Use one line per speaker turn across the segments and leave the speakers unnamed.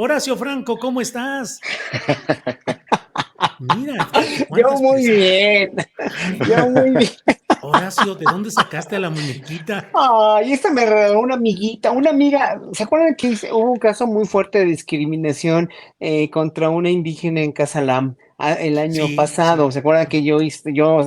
Horacio Franco, ¿cómo estás? Mira, fíjate
Yo
cuántas
muy
presencias.
bien, yo
Órale,
muy bien.
Horacio, ¿de dónde sacaste a la muñequita?
Ay, esta me regaló una amiguita, una amiga. ¿Se acuerdan que hubo un caso muy fuerte de discriminación contra una indígena en Casalam el año
Sí,
pasado?
sí.
¿Se acuerdan que yo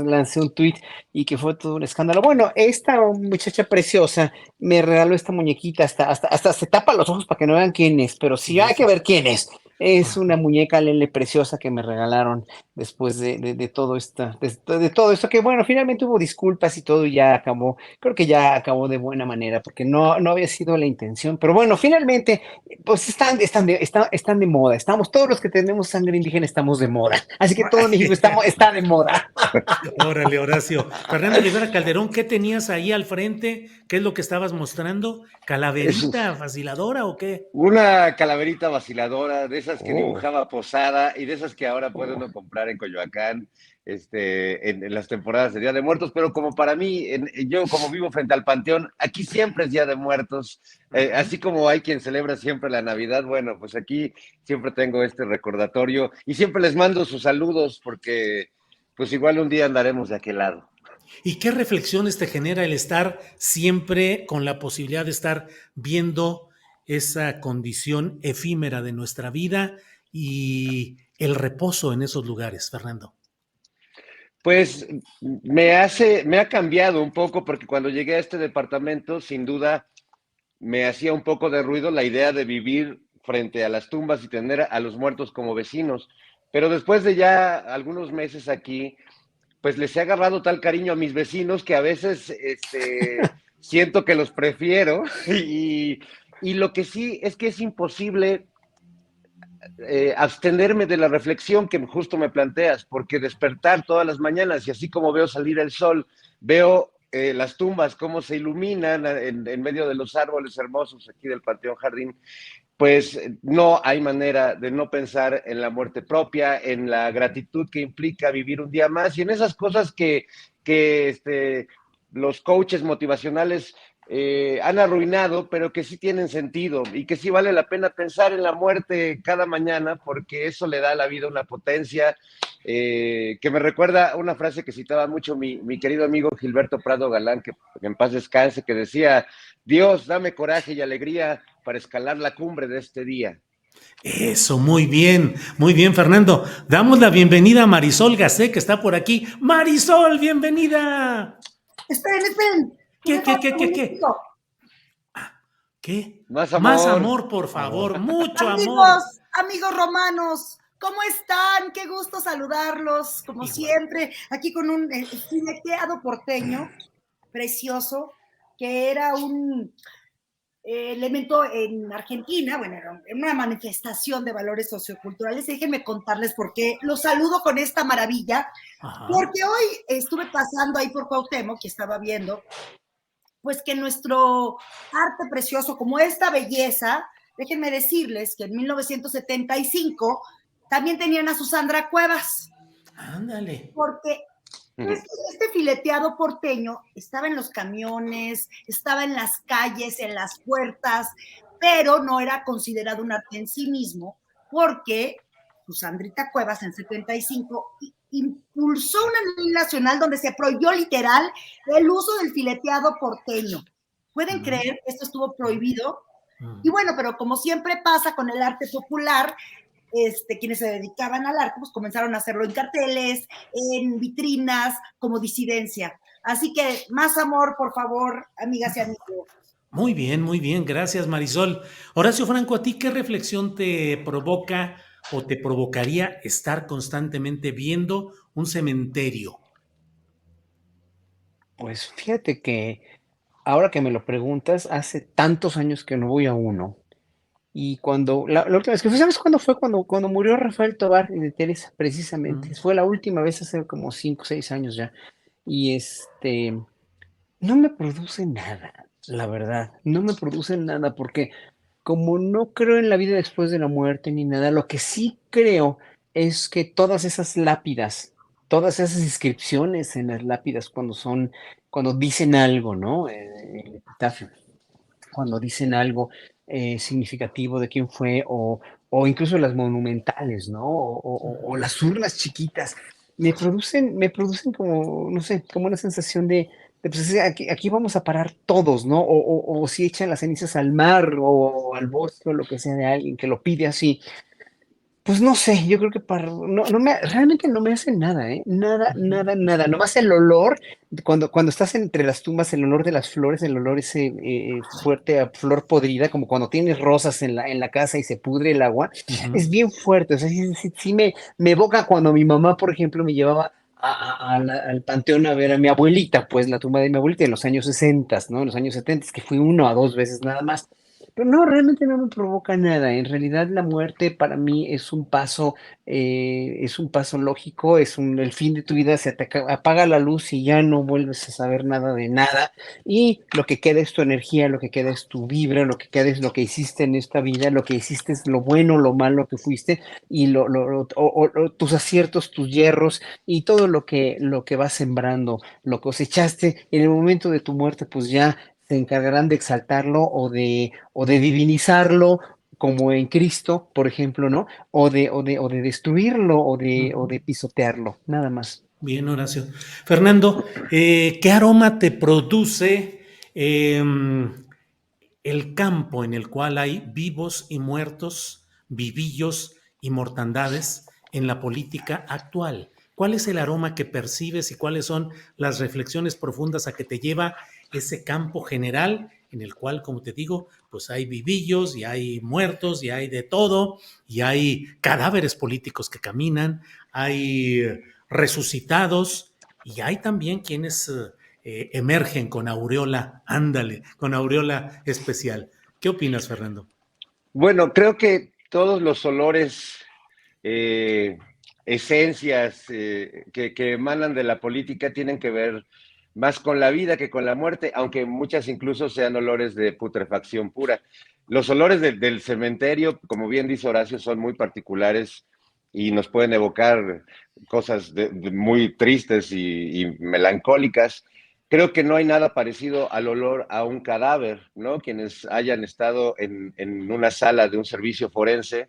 lancé un tweet y que fue todo un escándalo? Bueno, esta muchacha preciosa me regaló esta muñequita, hasta se tapa los ojos para que no vean quién es, pero sí
Sí,
hay que
sí,
ver
sí.
quién es. Es una
Ajá.
muñeca Lele preciosa que me regalaron después de todo de todo esto, que bueno, finalmente hubo disculpas y todo y ya acabó. Creo que ya acabó de buena manera, porque no había sido la intención. Pero bueno, finalmente, pues están de moda. Estamos, todos los que tenemos sangre indígena estamos de moda. Así que todo México está de moda.
Órale, Horacio. Fernando Rivera Calderón, ¿qué tenías ahí al frente? ¿Qué es lo que estabas mostrando?
Es
¿Calaverita vaciladora o qué?
una calaverita vaciladora, de esas que
Oh.
dibujaba Posada y de esas que ahora puede uno comprar en Coyoacán, en las temporadas de Día de Muertos. Pero como para mí, yo como vivo frente al Panteón, aquí siempre es Día de Muertos.
Ajá.
Así como hay quien celebra siempre la Navidad, bueno, pues aquí siempre tengo este recordatorio y siempre les mando sus saludos porque pues igual un día andaremos de aquel lado.
¿Y qué reflexiones te genera el estar siempre con la posibilidad de estar viendo esa condición efímera de nuestra vida y el reposo en esos lugares, Fernando?
Pues me ha cambiado un poco porque cuando llegué a este departamento, sin duda, me hacía un poco de ruido la idea de vivir frente a las tumbas y tener a los muertos como vecinos. Pero después de ya algunos meses aquí, pues les he agarrado tal cariño a mis vecinos que a veces siento que los prefiero y lo que sí es que es imposible abstenerme de la reflexión que justo me planteas, porque despertar todas las mañanas y así como veo salir el sol, veo las tumbas, cómo se iluminan en medio de los árboles hermosos aquí del Panteón Jardín, pues no hay manera de no pensar en la muerte propia, en la gratitud que implica vivir un día más y en esas cosas que los coaches motivacionales han arruinado, pero que sí tienen sentido y que sí vale la pena pensar en la muerte cada mañana porque eso le da a la vida una potencia que me recuerda una frase que citaba mucho mi querido amigo Gilberto Prado Galán, que en paz descanse, que decía, Dios, dame coraje y alegría para escalar la cumbre de este día.
Eso, muy bien, Fernando. Damos la bienvenida a Marisol Gacé, que está por aquí. Marisol, bienvenida.
Esperen, esperen. ¿Qué
¿Qué,
me
qué,
falta
qué,
un
qué, qué?
minutito?
¿Qué?
Más
Más
amor.
amor, por favor, mucho amor.
Amigos romanos, ¿cómo están? Qué gusto saludarlos, como
Igual.
siempre, aquí con un fileteado porteño precioso, que era un elemento en Argentina, bueno, era una manifestación de valores socioculturales. Déjenme contarles por qué los saludo con esta maravilla,
Ajá.
porque hoy estuve pasando ahí por Cuauhtémoc, que estaba viendo, pues que nuestro arte precioso, como esta belleza, déjenme decirles que en 1975 también tenían a Susandra Cuevas,
Ándale.
porque este fileteado porteño estaba en los camiones, estaba en las calles, en las puertas, pero no era considerado un arte en sí mismo, porque Susandrita Cuevas en 75 impulsó una ley nacional donde se prohibió literal el uso del fileteado porteño. ¿Pueden
Mm,
creer que esto estuvo prohibido? Y
mm.
bueno, pero como siempre pasa con el arte popular, quienes se dedicaban al arte, pues comenzaron a hacerlo en carteles, en vitrinas, como disidencia. Así que más amor, por favor, amigas y amigos.
Muy bien, gracias Marisol. Horacio Franco, ¿a ti qué reflexión te provoca o te provocaría estar constantemente viendo un cementerio?
Pues fíjate que ahora que me lo preguntas, hace tantos años que no voy a uno. Y cuando, la última vez que fui, ¿sabes cuándo fue? Cuando murió Rafael Tovar y de Teresa, precisamente.
Mm.
Fue la última vez hace como 5 o 6 años ya. Y no me produce nada, la verdad. No me produce nada porque como no creo en la vida después de la muerte ni nada, lo que sí creo es que todas esas lápidas, todas esas inscripciones en las lápidas cuando dicen algo, ¿no? El epitafio, cuando dicen algo significativo de quién fue o incluso las monumentales, ¿no? O las urnas chiquitas, me producen como, no sé, como una sensación de, pues, aquí vamos a parar todos, ¿no? O si echan las cenizas al mar o al bosque o lo que sea de alguien que lo pide así, pues no sé, yo creo que realmente no me hace nada, ¿eh? Nada, nada, nada. Nomás el olor, cuando estás entre las tumbas, el olor de las flores, el olor ese fuerte a flor podrida, como cuando tienes rosas en la casa y se pudre el agua,
Ujú.
es bien fuerte. O sea, sí me evoca cuando mi mamá, por ejemplo, me llevaba al panteón a ver a mi abuelita, pues la tumba de mi abuelita en los años 60, ¿no? En los años 70, que fui 1 o 2 veces nada más. Pero no, realmente no me provoca nada. En realidad la muerte para mí es un paso lógico, el fin de tu vida, se te apaga la luz y ya no vuelves a saber nada de nada. Y lo que queda es tu energía, lo que queda es tu vibra, lo que queda es lo que hiciste en esta vida, lo que hiciste es lo bueno, lo malo que fuiste y tus aciertos, tus hierros y todo lo que vas sembrando, lo cosechaste en el momento de tu muerte, pues ya se encargarán de exaltarlo o de divinizarlo, como en Cristo, por ejemplo, ¿no? O de destruirlo o de pisotearlo, nada más.
Bien, Horacio. Fernando, ¿qué aroma te produce el campo en el cual hay vivos y muertos, vivillos y mortandades en la política actual? ¿Cuál es el aroma que percibes y cuáles son las reflexiones profundas a que te lleva ese campo general en el cual, como te digo, pues hay vivillos y hay muertos y hay de todo y hay cadáveres políticos que caminan, hay resucitados y hay también quienes emergen con aureola, ándale, con aureola especial? ¿Qué opinas, Fernando?
Bueno, creo que todos los olores, eh, esencias que emanan de la política tienen que ver más con la vida que con la muerte, aunque muchas incluso sean olores de putrefacción pura. Los olores del cementerio, como bien dice Horacio, son muy particulares y nos pueden evocar cosas muy tristes y melancólicas. Creo que no hay nada parecido al olor a un cadáver, ¿no? Quienes hayan estado en una sala de un servicio forense,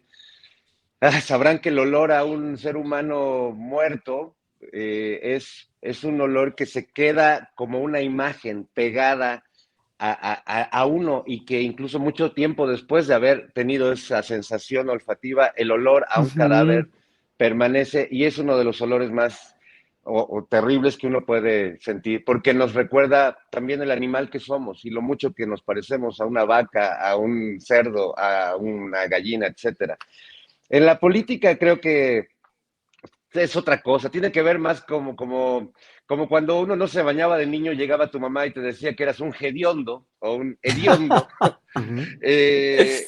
sabrán que el olor a un ser humano muerto es un olor que se queda como una imagen pegada a uno y que incluso mucho tiempo después de haber tenido esa sensación olfativa, el olor a un
Ujú.
cadáver permanece y es uno de los olores más o terribles que uno puede sentir, porque nos recuerda también el animal que somos y lo mucho que nos parecemos a una vaca, a un cerdo, a una gallina, etcétera. En la política creo que es otra cosa, tiene que ver más como cuando uno no se bañaba de niño, llegaba tu mamá y te decía que eras un hediondo o un hediondo.
Ujú.
Eh,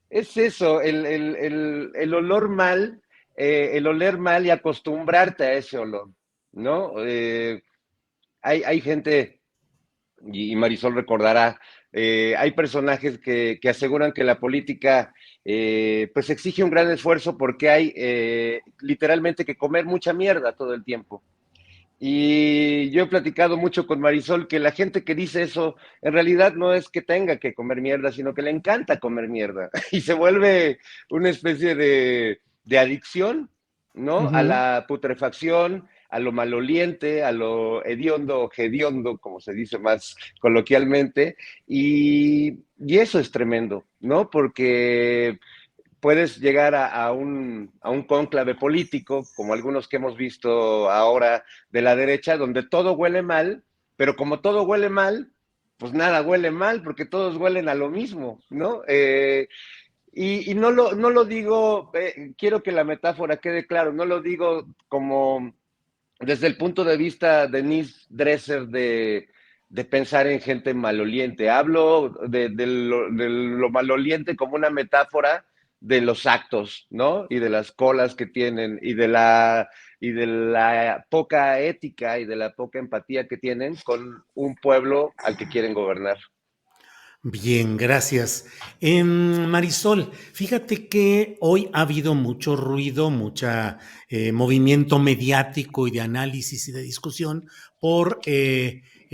es eso, el olor mal, el oler mal y acostumbrarte a ese olor, ¿no? Hay gente y Marisol recordará, hay personajes que aseguran que la política pues exige un gran esfuerzo porque hay literalmente que comer mucha mierda todo el tiempo. Y yo he platicado mucho con Marisol que la gente que dice eso en realidad no es que tenga que comer mierda, sino que le encanta comer mierda y se vuelve una especie de adicción, ¿no? A
Ujú.
la putrefacción, a lo maloliente, a lo hediondo o hediondo, como se dice más coloquialmente, y eso es tremendo, ¿no? Porque puedes llegar a un cónclave político, como algunos que hemos visto ahora de la derecha, donde todo huele mal, pero como todo huele mal, pues nada huele mal, porque todos huelen a lo mismo, ¿no? Y no lo digo, quiero que la metáfora quede claro, no lo digo como desde el punto de vista de Denise Dresser de pensar en gente maloliente. Hablo de lo maloliente como una metáfora de los actos, ¿no? Y de las colas que tienen y de la poca ética y de la poca empatía que tienen con un pueblo al que quieren gobernar.
Bien, gracias. Marisol, fíjate que hoy ha habido mucho ruido, mucha movimiento mediático y de análisis y de discusión por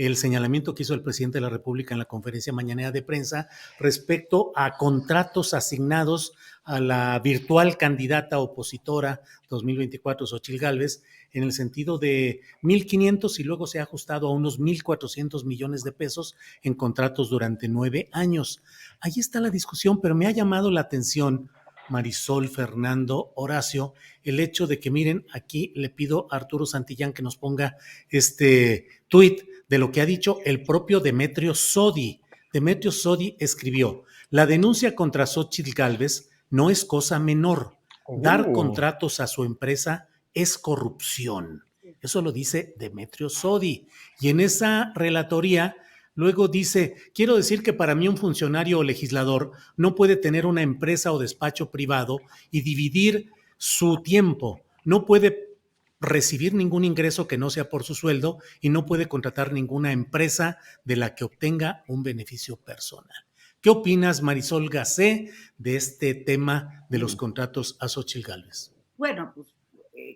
el señalamiento que hizo el presidente de la República en la conferencia mañanera de prensa respecto a contratos asignados a la virtual candidata opositora 2024, Xóchitl Gálvez, en el sentido de 1,500 y luego se ha ajustado a unos 1,400 millones de pesos en contratos durante 9 años. Ahí está la discusión, pero me ha llamado la atención, Marisol, Fernando, Horacio, el hecho de que, miren, aquí le pido a Arturo Santillán que nos ponga este tuit de lo que ha dicho el propio Demetrio Sodi. Demetrio Sodi escribió: la denuncia contra Xóchitl Gálvez no es cosa menor. Dar contratos a su empresa es corrupción. Eso lo dice Demetrio Sodi. Y en esa relatoría luego dice: quiero decir que para mí un funcionario o legislador no puede tener una empresa o despacho privado y dividir su tiempo. No puede recibir ningún ingreso que no sea por su sueldo y no puede contratar ninguna empresa de la que obtenga un beneficio personal. ¿Qué opinas, Marisol Gacé, de este tema de los contratos a Xóchitl Gálvez?
Bueno, pues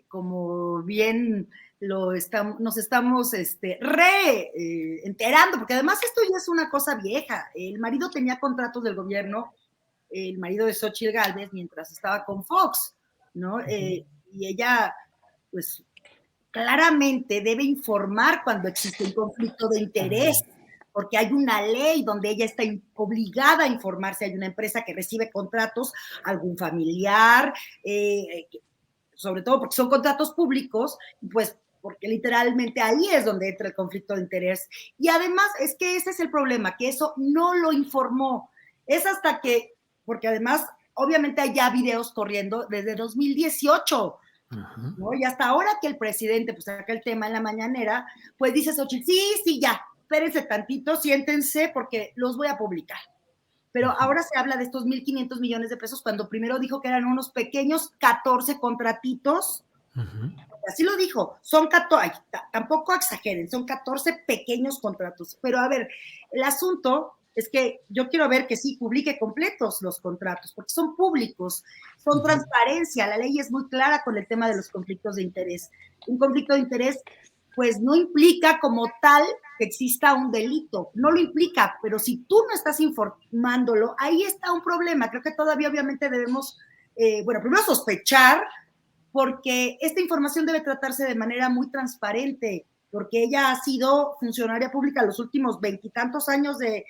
como bien nos estamos enterando, porque además esto ya es una cosa vieja. El marido tenía contratos del gobierno, el marido de Xóchitl Gálvez, mientras estaba con Fox, ¿no? Y ella, pues, claramente debe informar cuando existe un conflicto de interés, porque hay una ley donde ella está obligada a informar si hay una empresa que recibe contratos, algún familiar, sobre todo porque son contratos públicos, pues porque literalmente ahí es donde entra el conflicto de interés. Y además es que ese es el problema, que eso no lo informó. Es hasta que, porque además obviamente hay ya videos corriendo desde 2018, ¿no? Y hasta ahora que el presidente pues saca el tema en la mañanera, pues dice Xóchitl, sí, ya, espérense tantito, siéntense porque los voy a publicar. Pero ahora se habla de estos 1,500 millones de pesos cuando primero dijo que eran unos pequeños 14 contratitos. Así lo dijo, son 14, tampoco exageren, son 14 pequeños contratos. Pero a ver, el asunto es que yo quiero ver que sí publique completos los contratos, porque son públicos, son transparencia, la ley es muy clara con el tema de los conflictos de interés. Un conflicto de interés, pues no implica como tal que exista un delito, no lo implica, pero si tú no estás informándolo, ahí está un problema. Creo que todavía obviamente debemos, primero sospechar, porque esta información debe tratarse de manera muy transparente, porque ella ha sido funcionaria pública los últimos 20 y tantos años de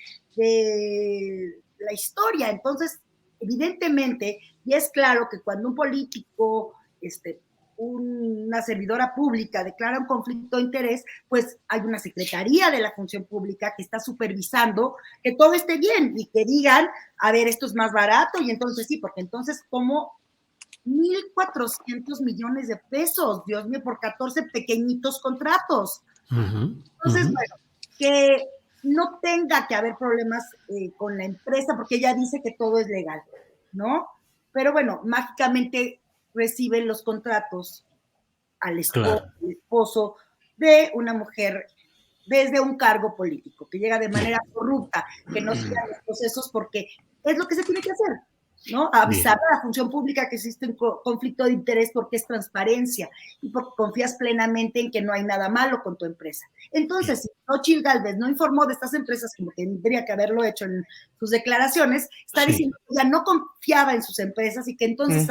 la historia. Entonces, evidentemente, y es claro que cuando un político, una servidora pública declara un conflicto de interés, pues hay una secretaría de la función pública que está supervisando que todo esté bien y que digan, a ver, esto es más barato, y entonces sí, porque entonces, ¿cómo 1,400 millones de pesos, Dios mío, por 14 pequeñitos contratos? Entonces, bueno, que no tenga que haber problemas con la empresa, porque ella dice que todo es legal, ¿no? Pero bueno, mágicamente reciben los contratos al esposo de una mujer desde un cargo político, que llega de manera corrupta, que no sigan los procesos, porque es lo que se tiene que hacer, ¿no? Avisar a la función pública que existe un conflicto de interés porque es transparencia y porque confías plenamente en que no hay nada malo con tu empresa. Entonces, si Xóchitl Gálvez no informó de estas empresas como tendría que haberlo hecho en sus declaraciones, está diciendo que ya no confiaba en sus empresas y que entonces...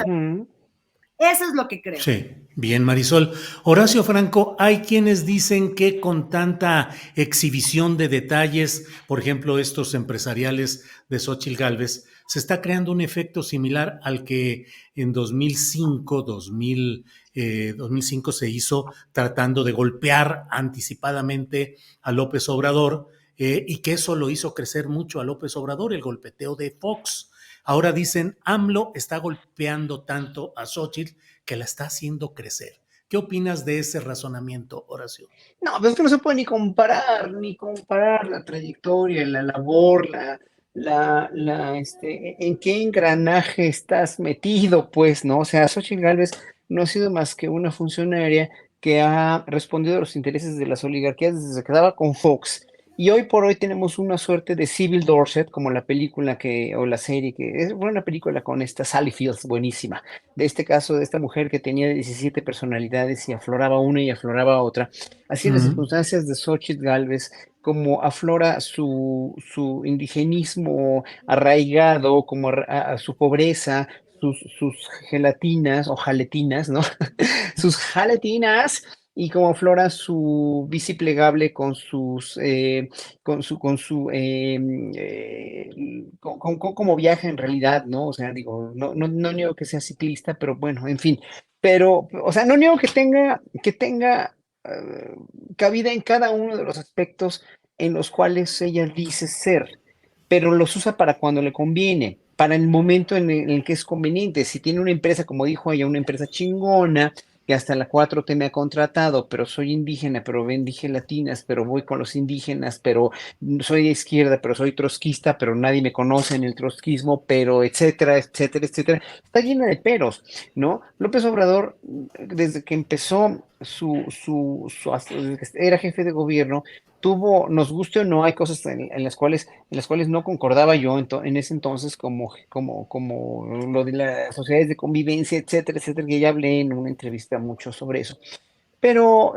Eso es lo que creo.
Sí, bien, Marisol. Horacio Franco, hay quienes dicen que con tanta exhibición de detalles, por ejemplo, estos empresariales de Xóchitl Gálvez, se está creando un efecto similar al que en 2005 se hizo tratando de golpear anticipadamente a López Obrador, y que eso lo hizo crecer mucho a López Obrador, el golpeteo de Fox. Ahora dicen, AMLO está golpeando tanto a Xóchitl que la está haciendo crecer. ¿Qué opinas de ese razonamiento, Horacio?
No, pues es que no se puede ni comparar la trayectoria, la labor, en qué engranaje estás metido, pues, ¿no? O sea, Xóchitl Gálvez no ha sido más que una funcionaria que ha respondido a los intereses de las oligarquías desde que quedaba con Fox. Y hoy por hoy tenemos una suerte de Sybil Dorset, como la película o la serie, fue una película con esta Sally Fields, buenísima, de este caso de esta mujer que tenía 17 personalidades y afloraba una y afloraba otra. Así las circunstancias de Xóchitl Gálvez como aflora su indigenismo arraigado, como a su pobreza, sus gelatinas o jaletinas, ¿no? Sus jaletinas, y como aflora su bici plegable como viaja en realidad, ¿no? O sea, digo, no niego que sea ciclista, pero bueno, en fin. Pero, o sea, no niego que tenga eh, cabida en cada uno de los aspectos en los cuales ella dice ser, pero los usa para cuando le conviene, para el momento en el que es conveniente. Si tiene una empresa, como dijo ella, una empresa chingona, que hasta la 4T me ha contratado, pero soy indígena, pero vendí gelatinas, pero voy con los indígenas, pero soy de izquierda, pero soy trotskista, pero nadie me conoce en el trotskismo, pero etcétera, etcétera, etcétera. Está llena de peros, ¿no? López Obrador, desde que empezó desde que era jefe de gobierno, nos guste o no, hay cosas en las cuales no concordaba yo en ese entonces, como lo de las sociedades de convivencia, etcétera, etcétera, que ya hablé en una entrevista mucho sobre eso. Pero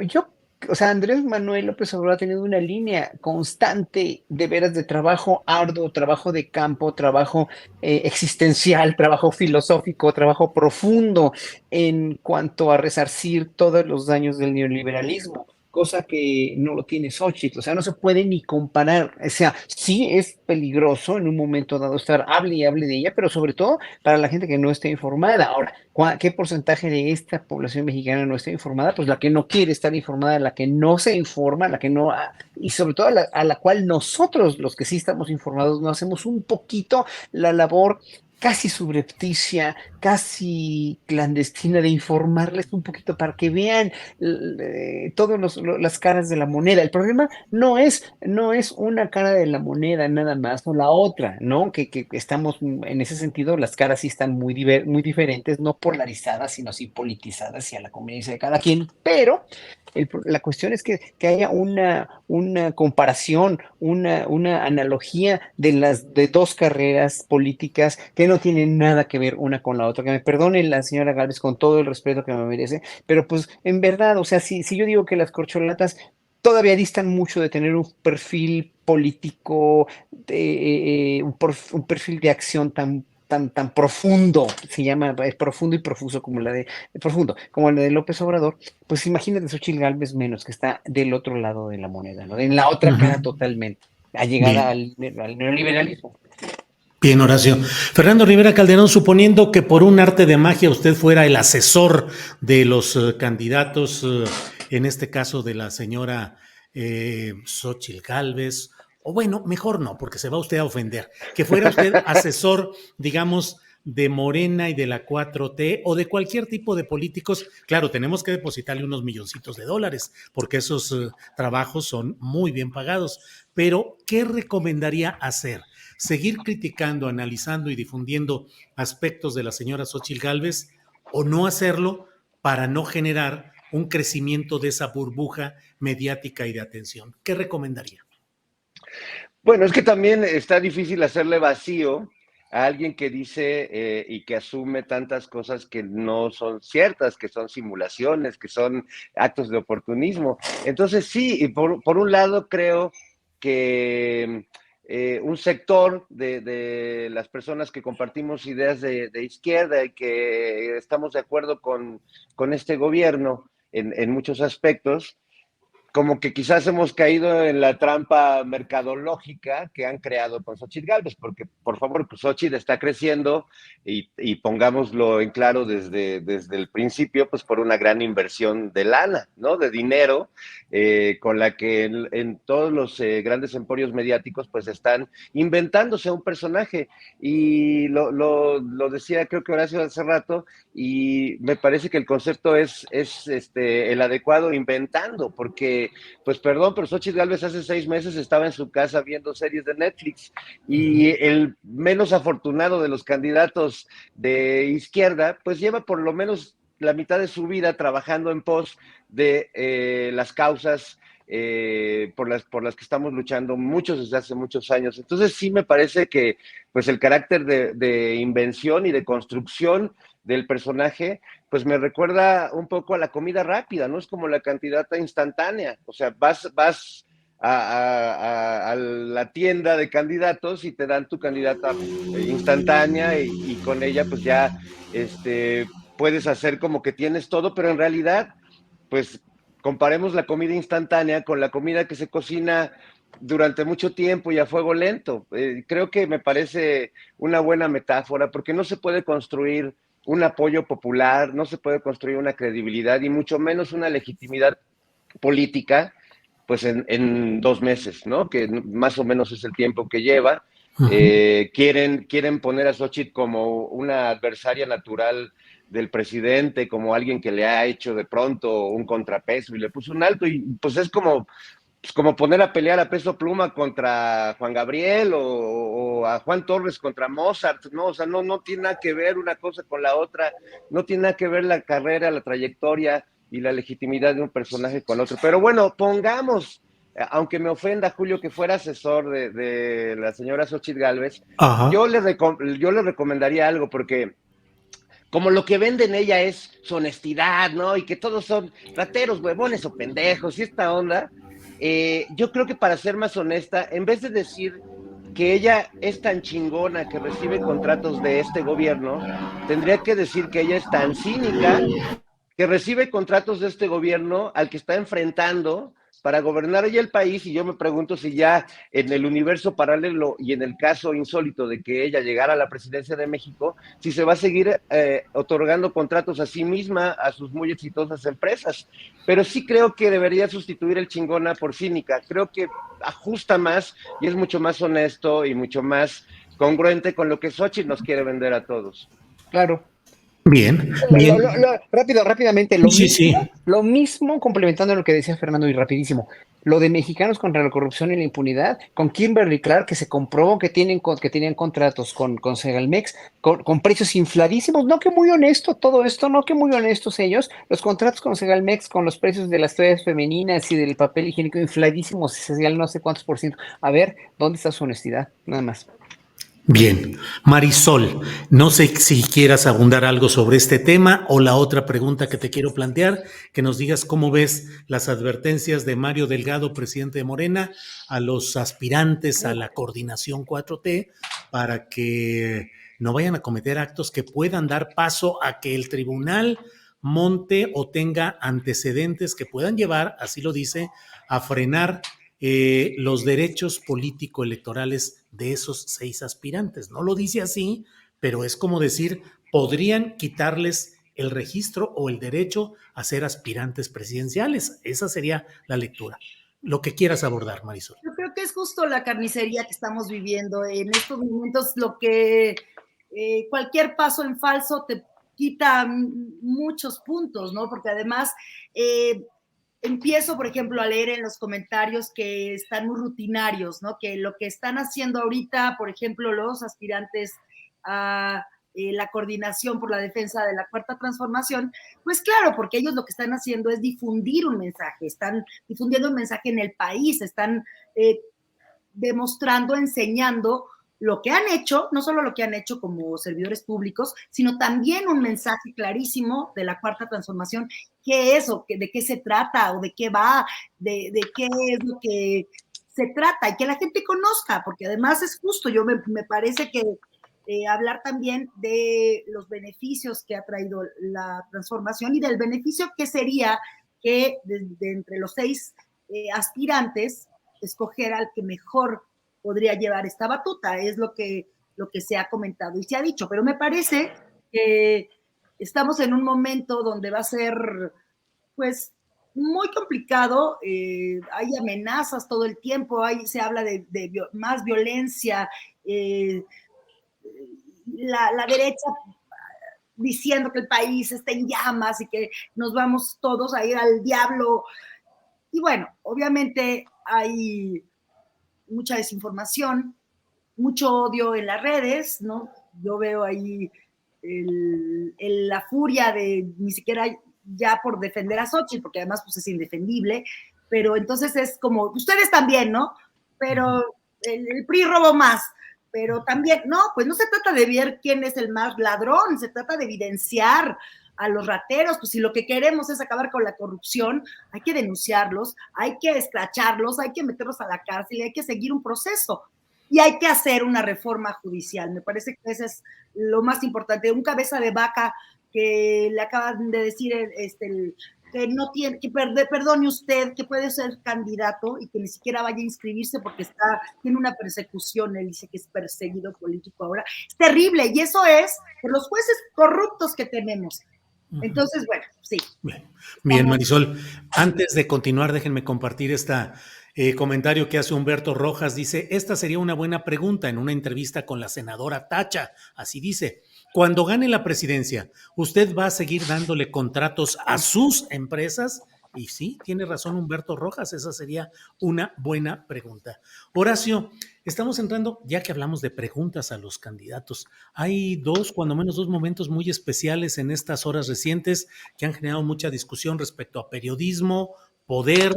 o sea, Andrés Manuel López Obrador ha tenido una línea constante de veras de trabajo arduo, trabajo de campo, trabajo existencial, trabajo filosófico, trabajo profundo en cuanto a resarcir todos los daños del neoliberalismo, cosa que no lo tiene Xochitl. O sea, no se puede ni comparar. O sea, sí es peligroso en un momento dado estar hable y hable de ella, pero sobre todo para la gente que no está informada. Ahora, ¿qué porcentaje de esta población mexicana no está informada? Pues la que no quiere estar informada, la que no se informa, la que no, y sobre todo a la cual nosotros, los que sí estamos informados, no hacemos un poquito la labor casi subrepticia, casi clandestina de informarles un poquito para que vean todas las caras de la moneda. El problema no es una cara de la moneda nada más o la otra, ¿no? Que estamos en ese sentido, las caras sí están muy diferentes, no polarizadas, sino sí politizadas y a la conveniencia de cada quien, pero la cuestión es que haya una comparación, una analogía de dos carreras políticas que no tienen nada que ver una con la otra. Que me perdone la señora Gálvez con todo el respeto que me merece, pero pues en verdad, o sea, si yo digo que las corcholatas todavía distan mucho de tener un perfil político, un perfil de acción tan profundo, se llama, es profundo y profuso como la de López Obrador, pues imagínate Xochitl Gálvez menos, que está del otro lado de la moneda, ¿no? En la otra cara
Ujú.
totalmente, allegada
Bien.
al neoliberalismo.
Bien, Horacio. Fernando Rivera Calderón, suponiendo que por un arte de magia usted fuera el asesor de los candidatos, en este caso de la señora Xochitl Gálvez, o bueno, mejor no, porque se va usted a ofender, que fuera usted asesor, digamos, de Morena y de la 4T o de cualquier tipo de políticos, claro, tenemos que depositarle unos milloncitos de dólares, porque esos trabajos son muy bien pagados, pero ¿qué recomendaría hacer? ¿Seguir criticando, analizando y difundiendo aspectos de la señora Xochitl Gálvez o no hacerlo para no generar un crecimiento de esa burbuja mediática y de atención? ¿Qué recomendaría?
Bueno, es que también está difícil hacerle vacío a alguien que dice y que asume tantas cosas que no son ciertas, que son simulaciones, que son actos de oportunismo. Entonces, sí, y por un lado creo que un sector de las personas que compartimos ideas de izquierda y que estamos de acuerdo con este gobierno en muchos aspectos, como que quizás hemos caído en la trampa mercadológica que han creado con Xochitl Gálvez, porque por favor, pues Xochitl está creciendo y pongámoslo en claro desde el principio, pues por una gran inversión de lana, ¿no? De dinero, con la que en todos los grandes emporios mediáticos pues están inventándose un personaje. Y lo decía creo que Horacio hace rato, y me parece que el concepto es el adecuado, inventando, porque, pues perdón, pero Xochitl Gálvez hace 6 meses estaba en su casa viendo series de Netflix, y el menos afortunado de los candidatos de izquierda, pues lleva por lo menos la mitad de su vida trabajando en pos de las causas por las que estamos luchando muchos desde hace muchos años. Entonces sí me parece que pues el carácter de invención y de construcción del personaje, pues me recuerda un poco a la comida rápida, ¿no? Es como la candidata instantánea, o sea, vas a la tienda de candidatos y te dan tu candidata instantánea y con ella pues ya puedes hacer como que tienes todo, pero en realidad pues comparemos la comida instantánea con la comida que se cocina durante mucho tiempo y a fuego lento. Creo que me parece una buena metáfora porque no se puede construir un apoyo popular, no se puede construir una credibilidad y mucho menos una legitimidad política pues en 2 meses, ¿no? Que más o menos es el tiempo que lleva. Quieren poner a Xochitl como una adversaria natural del presidente, como alguien que le ha hecho de pronto un contrapeso y le puso un alto, y pues es como poner a pelear a Peso Pluma contra Juan Gabriel o a Juan Torres contra Mozart, ¿no? O sea, no tiene nada que ver una cosa con la otra, no tiene nada que ver la carrera, la trayectoria y la legitimidad de un personaje con otro. Pero bueno, pongamos, aunque me ofenda, Julio, que fuera asesor de la señora Xochitl Gálvez, yo le recomendaría algo, porque como lo que venden ella es su honestidad, ¿no? Y que todos son rateros, huevones o pendejos y esta onda, yo creo que para ser más honesta, en vez de decir que ella es tan chingona que recibe contratos de este gobierno, tendría que decir que ella es tan cínica que recibe contratos de este gobierno al que está enfrentando para gobernar ella el país, y yo me pregunto si ya en el universo paralelo y en el caso insólito de que ella llegara a la presidencia de México, si se va a seguir otorgando contratos a sí misma, a sus muy exitosas empresas. Pero sí creo que debería sustituir el chingona por cínica. Creo que ajusta más y es mucho más honesto y mucho más congruente con lo que Xochitl nos quiere vender a todos.
Claro.
Bien, bien.
Rápidamente, lo mismo, complementando lo que decía Fernando y rapidísimo, lo de Mexicanos contra la Corrupción y la Impunidad, con Kimberly Clark, que se comprobó que tenían contratos con Segalmex, con precios infladísimos, no que muy honesto todo esto, no que muy honestos ellos, los contratos con Segalmex, con los precios de las toallas femeninas y del papel higiénico infladísimos, no sé cuántos por ciento. A ver, ¿dónde está su honestidad? Nada más.
Bien, Marisol, no sé si quieras abundar algo sobre este tema o la otra pregunta que te quiero plantear, que nos digas cómo ves las advertencias de Mario Delgado, presidente de Morena, a los aspirantes a la coordinación 4T para que no vayan a cometer actos que puedan dar paso a que el tribunal monte o tenga antecedentes que puedan llevar, así lo dice, a frenar los derechos político-electorales de esos 6 aspirantes. No lo dice así, pero es como decir, podrían quitarles el registro o el derecho a ser aspirantes presidenciales. Esa sería la lectura. Lo que quieras abordar, Marisol.
Yo creo que es justo la carnicería que estamos viviendo en estos momentos, lo que cualquier paso en falso te quita muchos puntos, ¿no? Porque además empiezo, por ejemplo, a leer en los comentarios que están muy rutinarios, ¿no? Que lo que están haciendo ahorita, por ejemplo, los aspirantes a la coordinación por la defensa de la Cuarta Transformación, pues claro, porque ellos lo que están haciendo es difundir un mensaje, están difundiendo un mensaje en el país, están demostrando, enseñando lo que han hecho, no solo lo que han hecho como servidores públicos, sino también un mensaje clarísimo de la Cuarta Transformación, qué es o de qué se trata o de qué va, de qué es lo que se trata y que la gente conozca, porque además es justo, me parece que hablar también de los beneficios que ha traído la transformación y del beneficio que sería que de entre los 6 aspirantes escoger al que mejor podría llevar esta batuta, es lo que se ha comentado y se ha dicho, pero me parece que estamos en un momento donde va a ser, pues, muy complicado, hay amenazas todo el tiempo, se habla de más violencia, la derecha diciendo que el país está en llamas y que nos vamos todos a ir al diablo. Y bueno, obviamente hay mucha desinformación, mucho odio en las redes, ¿no? Yo veo ahí la furia de ni siquiera ya por defender a Xochitl, porque además pues es indefendible, pero entonces es como, ustedes también, ¿no? Pero el PRI robó más, pero también, no, pues no se trata de ver quién es el más ladrón, se trata de evidenciar a los rateros, pues si lo que queremos es acabar con la corrupción, hay que denunciarlos, hay que escracharlos, hay que meterlos a la cárcel, hay que seguir un proceso y hay que hacer una reforma judicial. Me parece que eso es lo más importante. Un cabeza de vaca que le acaban de decir que no tiene, que perdone usted, que puede ser candidato y que ni siquiera vaya a inscribirse porque tiene una persecución, él dice que es perseguido político ahora. Es terrible, y eso es por los jueces corruptos que tenemos. Entonces, bueno, sí.
Bien, Marisol, antes de continuar, déjenme compartir comentario que hace Humberto Rojas. Dice, esta sería una buena pregunta en una entrevista con la senadora Tacha. Así dice, cuando gane la presidencia, ¿usted va a seguir dándole contratos a sus empresas? Y sí, tiene razón Humberto Rojas, esa sería una buena pregunta. Horacio, estamos entrando, ya que hablamos de preguntas a los candidatos, hay cuando menos dos momentos muy especiales en estas horas recientes que han generado mucha discusión respecto a periodismo, poder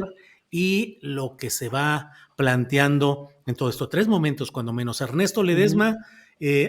y lo que se va planteando en todo esto. Tres momentos, cuando menos. Ernesto Ledesma,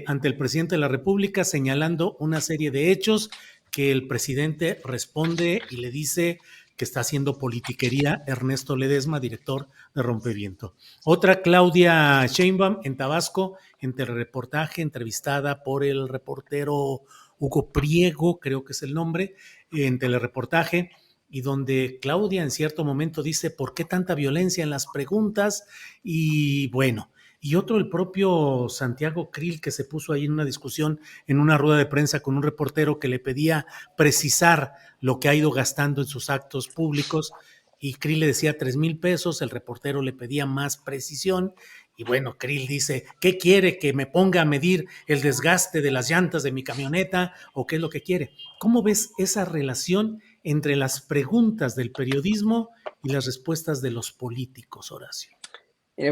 ante el presidente de la República, señalando una serie de hechos que el presidente responde y le dice que está haciendo politiquería. Ernesto Ledesma, director de Rompeviento. Otra, Claudia Sheinbaum en Tabasco, en telereportaje, entrevistada por el reportero Hugo Priego, creo que es el nombre, en telereportaje, y donde Claudia en cierto momento dice, ¿por qué tanta violencia en las preguntas? Y bueno, y otro, el propio Santiago Krill, que se puso ahí en una discusión, en una rueda de prensa con un reportero que le pedía precisar lo que ha ido gastando en sus actos públicos, y Krill le decía 3,000 pesos, el reportero le pedía más precisión, y bueno, Krill dice, ¿qué quiere? ¿Que me ponga a medir el desgaste de las llantas de mi camioneta? ¿O qué es lo que quiere? ¿Cómo ves esa relación entre las preguntas del periodismo y las respuestas de los políticos, Horacio?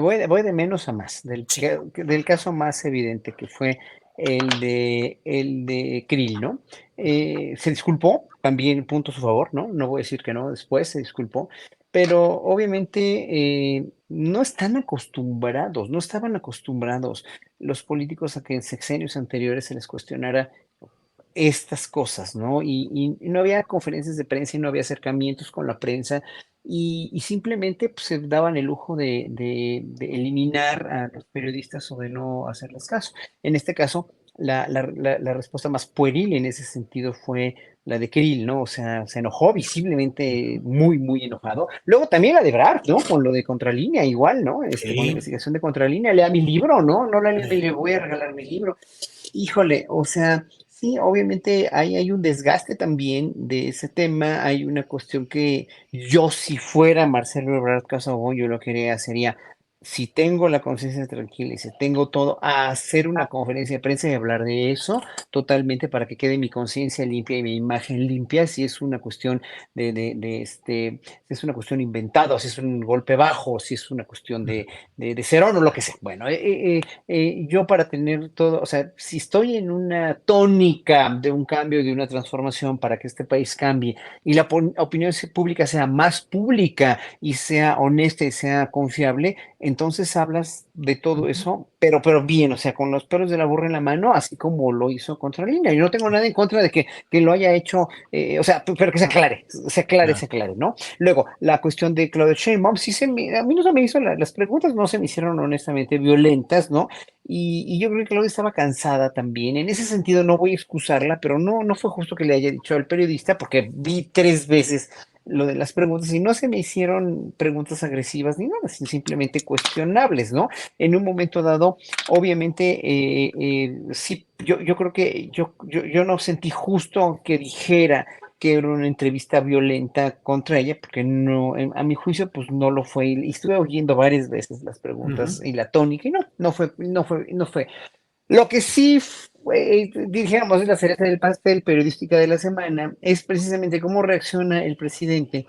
Voy de menos a más, del caso más evidente que fue el de Krill, ¿no? Se disculpó, también punto a su favor, ¿no? No voy a decir que no, después se disculpó, pero obviamente no estaban acostumbrados los políticos a que en sexenios anteriores se les cuestionara estas cosas, ¿no? Y no había conferencias de prensa y no había acercamientos con la prensa y simplemente pues, se daban el lujo de eliminar a los periodistas o de no hacerles caso. En este caso, la respuesta más pueril en ese sentido fue la de Krill, ¿no? O sea, se enojó visiblemente muy, muy enojado. Luego también la de Brad, ¿no? Con lo de Contralínea, igual, ¿no? Con la investigación de Contralínea, lea mi libro, ¿no? No la lea, le voy a regalar mi libro. Híjole, o sea, sí, obviamente hay un desgaste también de ese tema, hay una cuestión que yo si fuera Marcelo Ebrard Casaubon, yo lo que haría sería, si tengo la conciencia tranquila y si tengo todo, a hacer una conferencia de prensa y hablar de eso totalmente para que quede mi conciencia limpia y mi imagen limpia, si es una cuestión si es una cuestión inventada, o si es un golpe bajo, o si es una cuestión de cero o lo que sea. Bueno, yo para tener todo, o sea, si estoy en una tónica de un cambio, de una transformación para que este país cambie y la opinión pública sea más pública y sea honesta y sea confiable, entonces hablas de todo eso, pero bien, o sea, con los pelos de la burra en la mano, así como lo hizo Contralínea. Yo no tengo nada en contra de que lo haya hecho, o sea, pero que se aclare, ¿no? Luego, la cuestión de Claudia Sheinbaum, a mí no se me hizo, las preguntas no se me hicieron honestamente violentas, ¿no? Y yo creo que Claudia estaba cansada también. En ese sentido no voy a excusarla, pero no fue justo que le haya dicho al periodista, porque vi 3 veces lo de las preguntas y no se me hicieron preguntas agresivas ni nada, simplemente cuestionables, ¿no? En un momento dado, obviamente, sí, yo creo que yo no sentí justo que dijera que era una entrevista violenta contra ella, porque no, a mi juicio, pues no lo fue. Y estuve oyendo varias veces las preguntas y la tónica, y no fue. Lo que sí fue, dijéramos, la cereza del pastel periodística de la semana, es precisamente cómo reacciona el presidente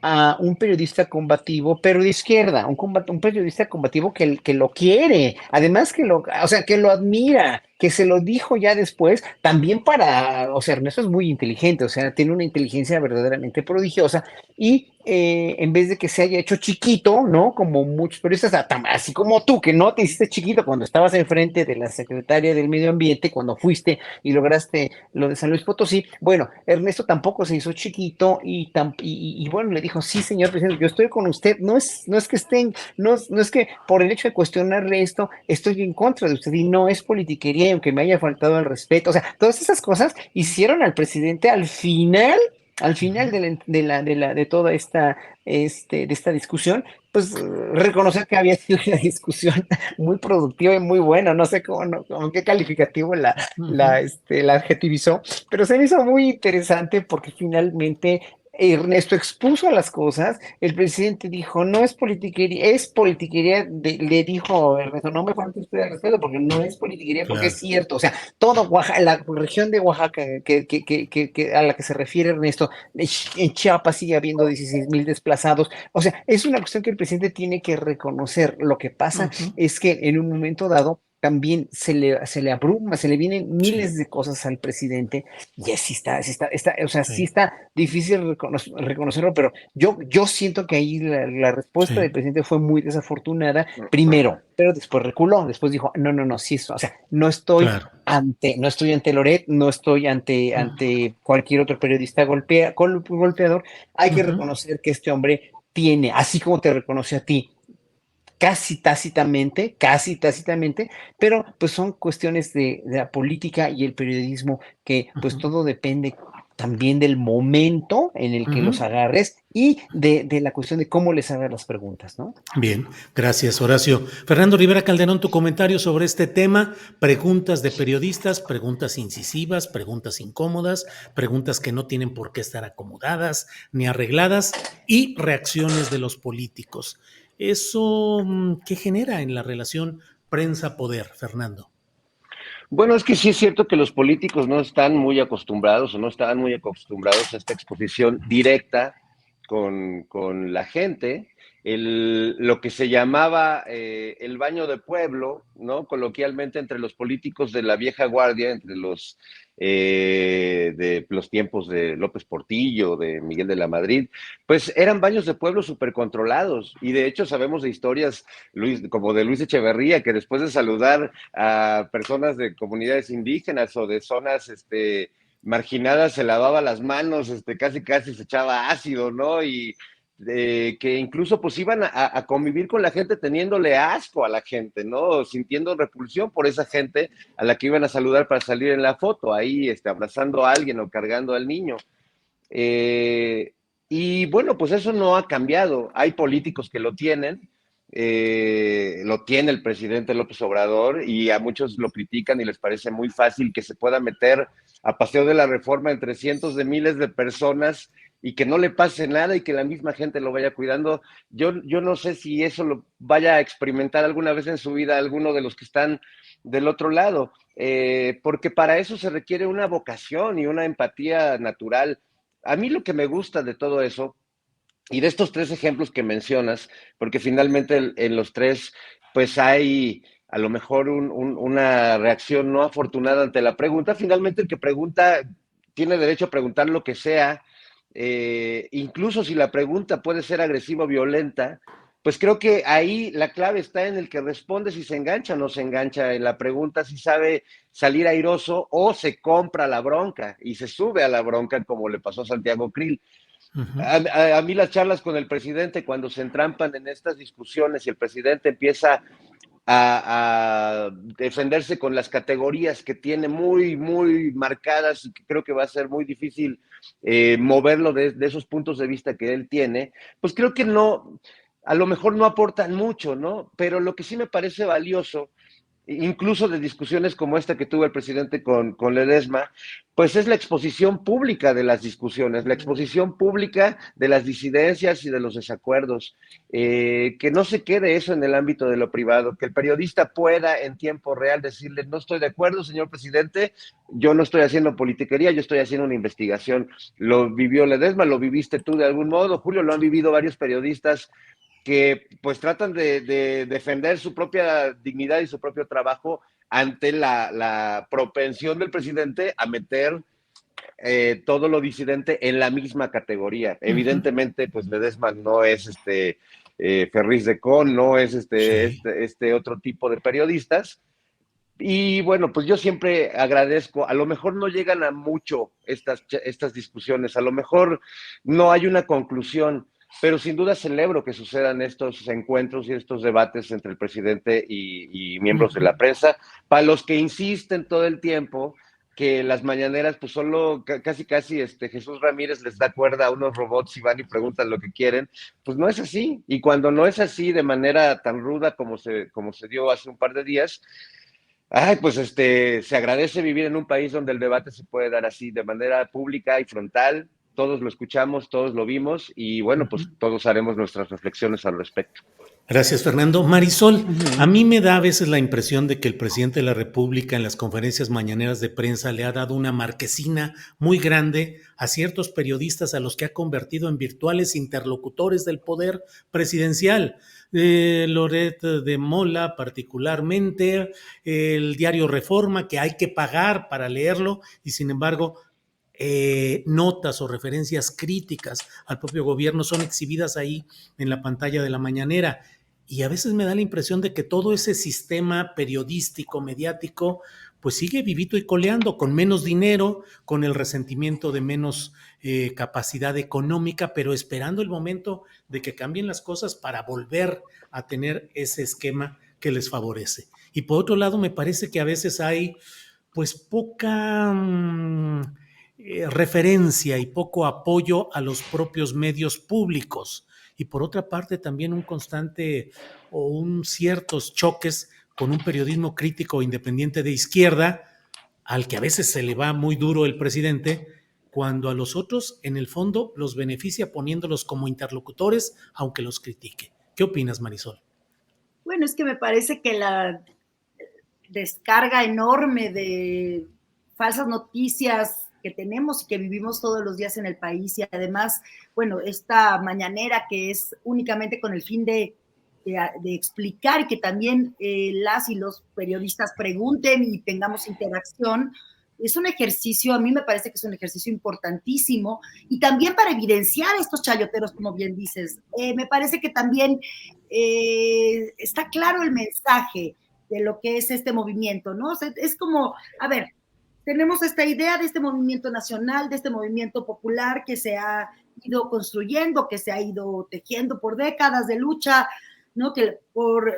a un periodista combativo, pero de izquierda, un periodista combativo que lo quiere, además o sea, que lo admira, que se lo dijo ya después, también para, o sea, Ernesto es muy inteligente, o sea, tiene una inteligencia verdaderamente prodigiosa, y en vez de que se haya hecho chiquito, ¿no? Como muchos periodistas, así como tú, que no te hiciste chiquito cuando estabas enfrente de la secretaria del Medio Ambiente, cuando fuiste y lograste lo de San Luis Potosí. Bueno, Ernesto tampoco se hizo chiquito y bueno, le dijo, sí, señor presidente, yo estoy con usted, no es que estén, no es que por el hecho de cuestionarle esto, estoy en contra de usted y no es politiquería, aunque me haya faltado el respeto, o sea, todas esas cosas hicieron al presidente al final de toda esta, de esta discusión, pues reconocer que había sido una discusión muy productiva y muy buena, no sé cómo, cómo qué calificativo la adjetivizó, pero se me hizo muy interesante porque finalmente Ernesto expuso las cosas, el presidente dijo, no es politiquería, le dijo Ernesto, no me falta usted el respeto porque no es politiquería, porque es
Claro.
cierto, o sea, todo Oaxaca, la región de Oaxaca a la que se refiere Ernesto, en Chiapas sigue habiendo 16,000 desplazados, o sea, es una cuestión que el presidente tiene que reconocer. Lo que pasa
Ujú.
es que en un momento dado también se le abruma, se le vienen
Sí,
miles de cosas al presidente y así o sea, sí
sí,
está difícil reconocerlo, pero yo siento que ahí la respuesta del
sí,
presidente fue muy desafortunada, primero, pero después reculó, después dijo, no, sí, o sea,
claro.
no estoy ante Loret, no estoy
Ujú,
ante cualquier otro periodista golpeador, hay que
ujú,
reconocer que este hombre tiene, así como te reconoce a ti, casi tácitamente, pero pues son cuestiones de la política y el periodismo que pues
ujú,
todo depende también del momento en el que los
ujú.
agarres y de la cuestión de cómo les hagas las preguntas, ¿no?
Bien, gracias, Horacio. Fernando Rivera Calderón, tu comentario sobre este tema, preguntas de periodistas, preguntas incisivas, preguntas incómodas, preguntas que no tienen por qué estar acomodadas ni arregladas y reacciones de los políticos. Eso, ¿qué genera en la relación prensa-poder, Fernando?
Bueno, es que sí es cierto que los políticos no están muy acostumbrados o no estaban muy acostumbrados a esta exposición directa con la gente. Lo que se llamaba el baño de pueblo, ¿no? Coloquialmente entre los políticos de la vieja guardia, entre los de los tiempos de López Portillo, de Miguel de la Madrid, pues eran baños de pueblo súper controlados. Y de hecho sabemos de historias, como de Luis Echeverría, que después de saludar a personas de comunidades indígenas o de zonas marginadas se lavaba las manos, casi se echaba ácido, ¿no? Y que incluso pues iban a convivir con la gente teniéndole asco a la gente, ¿no? Sintiendo repulsión por esa gente a la que iban a saludar para salir en la foto, ahí abrazando a alguien o cargando al niño. Eh, y bueno, pues eso no ha cambiado. Hay políticos que lo tiene el presidente López Obrador y a muchos lo critican y les parece muy fácil que se pueda meter a Paseo de la Reforma entre cientos de miles de personas y que no le pase nada y que la misma gente lo vaya cuidando. Yo no sé si eso lo vaya a experimentar alguna vez en su vida alguno de los que están del otro lado, porque para eso se requiere una vocación y una empatía natural. A mí lo que me gusta de todo eso, y de estos tres ejemplos que mencionas, porque finalmente en los tres, pues hay a lo mejor una reacción no afortunada ante la pregunta. Finalmente el que pregunta tiene derecho a preguntar lo que sea, incluso si la pregunta puede ser agresiva o violenta, pues creo que ahí la clave está en el que responde si se engancha o no se engancha en la pregunta, si sabe salir airoso o se compra la bronca y se sube a la bronca como le pasó a Santiago Krill.
Ujú.
A mí las charlas con el presidente, cuando se entrampan en estas discusiones y el presidente empieza a defenderse con las categorías que tiene muy marcadas y que creo que va a ser muy difícil moverlo de esos puntos de vista que él tiene, pues creo que no, a lo mejor no aportan mucho, ¿no? Pero lo que sí me parece valioso incluso de discusiones como esta que tuvo el presidente con Ledesma, pues es la exposición pública de las discusiones, la exposición pública de las disidencias y de los desacuerdos, que no se quede eso en el ámbito de lo privado, que el periodista pueda en tiempo real decirle, no estoy de acuerdo, señor presidente, yo no estoy haciendo politiquería, yo estoy haciendo una investigación. Lo vivió Ledesma, lo viviste tú de algún modo, Julio, lo han vivido varios periodistas que pues tratan de defender su propia dignidad y su propio trabajo ante la propensión del presidente a meter todo lo disidente en la misma categoría. Evidentemente, pues Ledesma no es Ferriz de Con, no es
Sí.
este otro tipo de periodistas. Y bueno, pues yo siempre agradezco, a lo mejor no llegan a mucho estas discusiones, a lo mejor no hay una conclusión, pero sin duda celebro que sucedan estos encuentros y estos debates entre el presidente y miembros de la prensa, para los que insisten todo el tiempo que las mañaneras, pues solo casi Jesús Ramírez les da cuerda a unos robots y van y preguntan lo que quieren, pues no es así. Y cuando no es así de manera tan ruda como se dio hace un par de días, ay, pues se agradece vivir en un país donde el debate se puede dar así, de manera pública y frontal. Todos lo escuchamos, todos lo vimos y bueno, pues todos haremos nuestras reflexiones al respecto.
Gracias, Fernando. Marisol, a
Ujú.
mí me da a veces la impresión de que el presidente de la República en las conferencias mañaneras de prensa le ha dado una marquesina muy grande a ciertos periodistas a los que ha convertido en virtuales interlocutores del poder presidencial. Loret de Mola particularmente, el diario Reforma, que hay que pagar para leerlo y sin embargo notas o referencias críticas al propio gobierno son exhibidas ahí en la pantalla de la mañanera. Y a veces me da la impresión de que todo ese sistema periodístico, mediático, pues sigue vivito y coleando, con menos dinero, con el resentimiento de menos capacidad económica, pero esperando el momento de que cambien las cosas para volver a tener ese esquema que les favorece. Y por otro lado, me parece que a veces hay pues poca referencia y poco apoyo a los propios medios públicos. Y por otra parte, también un constante o un ciertos choques con un periodismo crítico independiente de izquierda, al que a veces se le va muy duro el presidente, cuando a los otros, en el fondo, los beneficia poniéndolos como interlocutores, aunque los critique. ¿Qué opinas, Marisol?
Bueno, es que me parece que la descarga enorme de falsas noticias que tenemos y que vivimos todos los días en el país y además, bueno, esta mañanera que es únicamente con el fin de explicar y que también las y los periodistas pregunten y tengamos interacción, es un ejercicio, a mí me parece que es un ejercicio importantísimo y también para evidenciar estos chayoteros, como bien dices. Me parece que también está claro el mensaje de lo que es este movimiento, ¿no? O sea, es como, a ver, tenemos esta idea de este movimiento nacional, de este movimiento popular que se ha ido construyendo, que se ha ido tejiendo por décadas de lucha, ¿no? Que por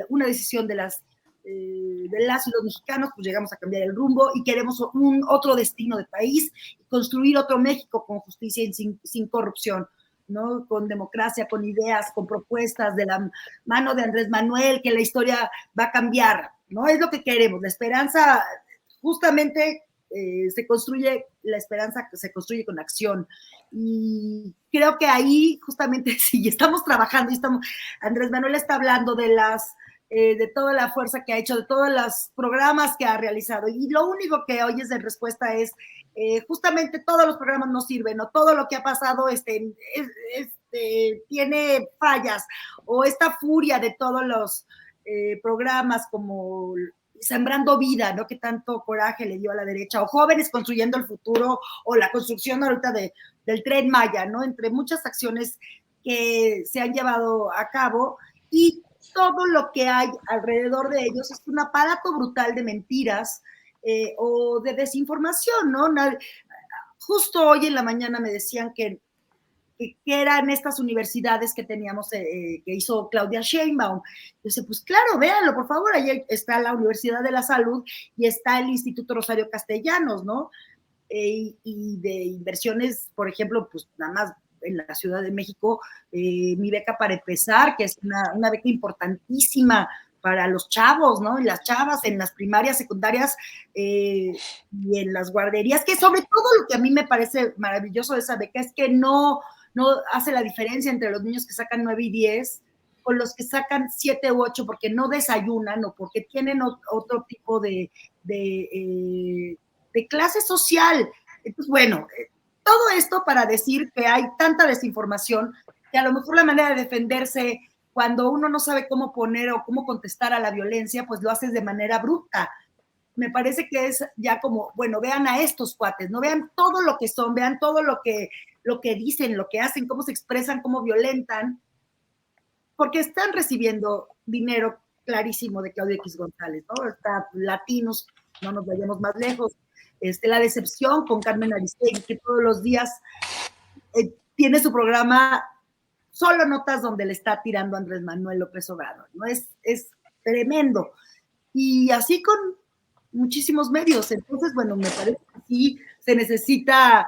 una decisión de las y los mexicanos, pues llegamos a cambiar el rumbo y queremos otro destino de país, construir otro México con justicia y sin corrupción, ¿no? Con democracia, con ideas, con propuestas de la mano de Andrés Manuel, que la historia va a cambiar, ¿no? Es lo que queremos, la esperanza justamente la esperanza se construye con acción. Y creo que ahí justamente sí, estamos trabajando, y Andrés Manuel está hablando de toda la fuerza que ha hecho, de todos los programas que ha realizado. Y lo único que oyes de respuesta es, justamente todos los programas no sirven, o todo lo que ha pasado tiene fallas, o esta furia de todos los programas como Sembrando Vida, ¿no? Que tanto coraje le dio a la derecha, o Jóvenes Construyendo el Futuro, o la construcción ahorita del Tren Maya, ¿no? Entre muchas acciones que se han llevado a cabo, y todo lo que hay alrededor de ellos es un aparato brutal de mentiras o de desinformación, ¿no? Justo hoy en la mañana me decían que eran estas universidades que teníamos, que hizo Claudia Sheinbaum. Yo decía, pues claro, véanlo, por favor, ahí está la Universidad de la Salud y está el Instituto Rosario Castellanos, ¿no? Y de inversiones, por ejemplo, pues nada más en la Ciudad de México, mi beca para empezar, que es una beca importantísima para los chavos, ¿no? Y las chavas en las primarias, secundarias y en las guarderías, que sobre todo lo que a mí me parece maravilloso de esa beca es que no hace la diferencia entre los niños que sacan 9 y 10 con los que sacan 7 u 8 porque no desayunan o porque tienen otro tipo de clase social. Entonces, bueno, todo esto para decir que hay tanta desinformación que a lo mejor la manera de defenderse cuando uno no sabe cómo poner o cómo contestar a la violencia, pues lo haces de manera bruta. Me parece que es ya como, bueno, vean a estos cuates, no vean todo lo que son, vean todo lo que dicen, lo que hacen, cómo se expresan, cómo violentan, porque están recibiendo dinero clarísimo de Claudio X González, ¿no? Está Latinos, no nos vayamos más lejos, La Decepción con Carmen Aristegui, que todos los días tiene su programa Solo Notas donde le está tirando a Andrés Manuel López Obrador, ¿no? Es tremendo. Y así con muchísimos medios. Entonces, bueno, me parece que sí se necesita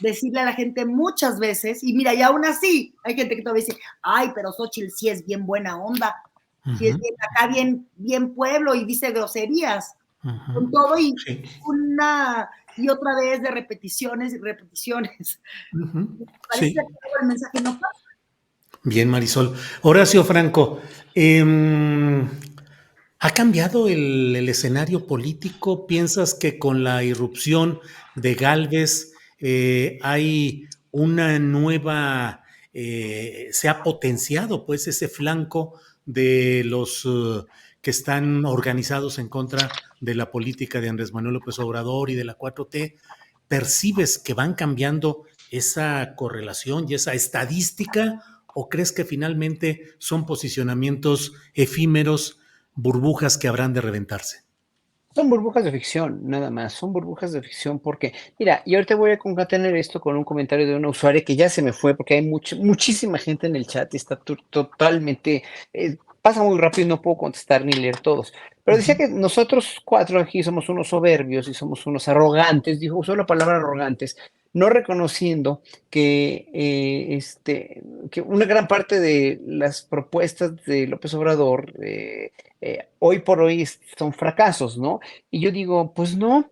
decirle a la gente muchas veces, y mira, y aún así, hay gente que todavía dice, ay, pero Xóchitl sí es bien buena onda, sí es bien, acá bien pueblo, y dice groserías, con todo, y una y otra vez de repeticiones y repeticiones. Parece que el mensaje no pasa.
Bien, Marisol. Horacio Franco, ¿ha cambiado el escenario político? ¿Piensas que con la irrupción de Gálvez hay una nueva, se ha potenciado pues ese flanco de los que están organizados en contra de la política de Andrés Manuel López Obrador y de la 4T? ¿Percibes que van cambiando esa correlación y esa estadística? ¿O crees que finalmente son posicionamientos efímeros, burbujas que habrán de reventarse?
Son burbujas de ficción, nada más, son burbujas de ficción porque, mira, y ahorita voy a concatenar esto con un comentario de una usuaria que ya se me fue porque hay muchísima gente en el chat y está totalmente, pasa muy rápido y no puedo contestar ni leer todos. Pero decía que nosotros cuatro aquí somos unos soberbios y somos unos arrogantes, usó la palabra arrogantes, no reconociendo que una gran parte de las propuestas de López Obrador hoy por hoy son fracasos, ¿no? Y yo digo, pues no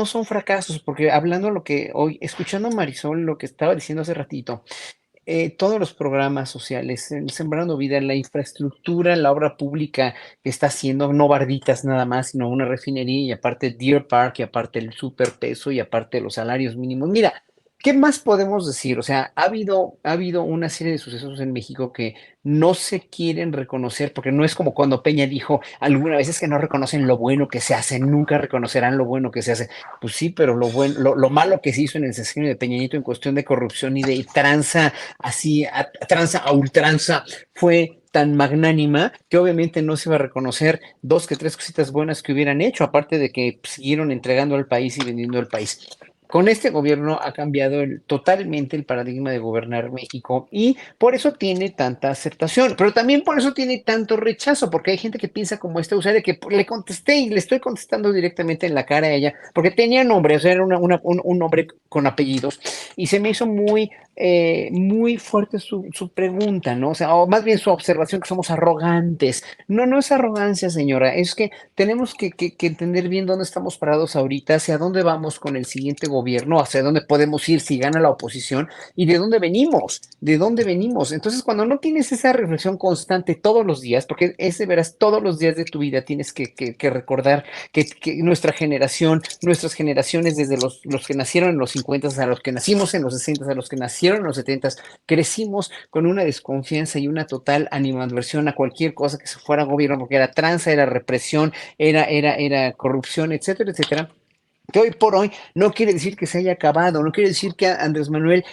son fracasos, porque hablando lo que hoy, escuchando a Marisol, lo que estaba diciendo hace ratito, todos los programas sociales, el Sembrando Vida, la infraestructura, la obra pública que está haciendo, no Barditas nada más, sino una refinería y aparte Deer Park y aparte el superpeso y aparte los salarios mínimos. Mira, ¿qué más podemos decir? O sea, ha habido una serie de sucesos en México que no se quieren reconocer, porque no es como cuando Peña dijo alguna vez es que no reconocen lo bueno que se hace, nunca reconocerán lo bueno que se hace. Pues sí, pero lo malo que se hizo en el sexenio de Peña Nieto en cuestión de corrupción y de tranza, así, tranza a ultranza, fue tan magnánima que obviamente no se iba a reconocer dos que tres cositas buenas que hubieran hecho, aparte de que siguieron entregando al país y vendiendo el país. Con este gobierno ha cambiado totalmente el paradigma de gobernar México y por eso tiene tanta aceptación, pero también por eso tiene tanto rechazo, porque hay gente que piensa como esta usuaria que le contesté y le estoy contestando directamente en la cara a ella, porque tenía nombre, o sea, era un nombre con apellidos y se me hizo muy fuerte su pregunta, ¿no? O sea, o más bien su observación que somos arrogantes. No es arrogancia, señora, es que tenemos que entender bien dónde estamos parados ahorita, hacia dónde vamos con el siguiente gobierno, hacia dónde podemos ir si gana la oposición y de dónde venimos, de dónde venimos. Entonces, cuando no tienes esa reflexión constante todos los días, porque es de veras todos los días de tu vida tienes que recordar que nuestra generación, nuestras generaciones, desde los que nacieron en los 50 a los que nacimos en los 60 a los que nacieron en los 70 crecimos con una desconfianza y una total animadversión a cualquier cosa que se fuera gobierno, porque era tranza, era represión, era corrupción, etcétera, etcétera, que hoy por hoy no quiere decir que se haya acabado, no quiere decir que Andrés Manuel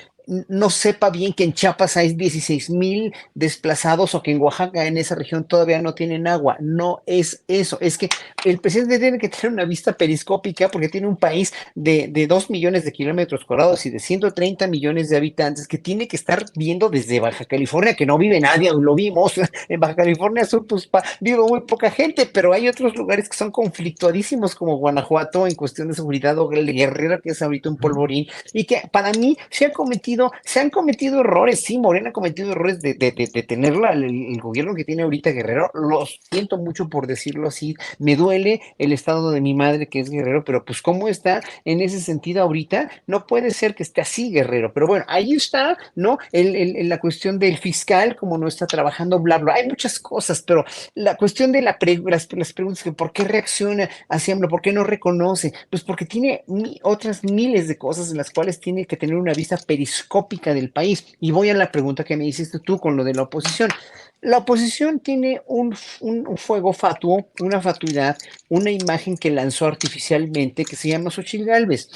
no sepa bien que en Chiapas hay 16,000 desplazados o que en Oaxaca, en esa región, todavía no tienen agua. No es eso, es que el presidente tiene que tener una vista periscópica porque tiene un país de 2 millones de kilómetros cuadrados y de 130 millones de habitantes que tiene que estar viendo desde Baja California, que no vive nadie, lo vimos, en Baja California Sur pues, vive muy poca gente, pero hay otros lugares que son conflictuadísimos como Guanajuato en cuestión de seguridad o el Guerrero, que es ahorita un polvorín, y que para mí se han cometido errores, sí, Morena ha cometido errores de tener el gobierno que tiene ahorita Guerrero, lo siento mucho por decirlo así, me duele el estado de mi madre que es Guerrero, pero pues cómo está en ese sentido ahorita, no puede ser que esté así Guerrero, pero bueno, ahí está, ¿no? La cuestión del fiscal, como no está trabajando, bla, bla, hay muchas cosas, pero la cuestión de las preguntas que por qué reacciona así, por qué no reconoce, pues porque tiene otras miles de cosas en las cuales tiene que tener una vista microscópica del país. Y voy a la pregunta que me hiciste tú con lo de la oposición. La oposición tiene un fuego fatuo, una fatuidad, una imagen que lanzó artificialmente que se llama Xochitl Gálvez.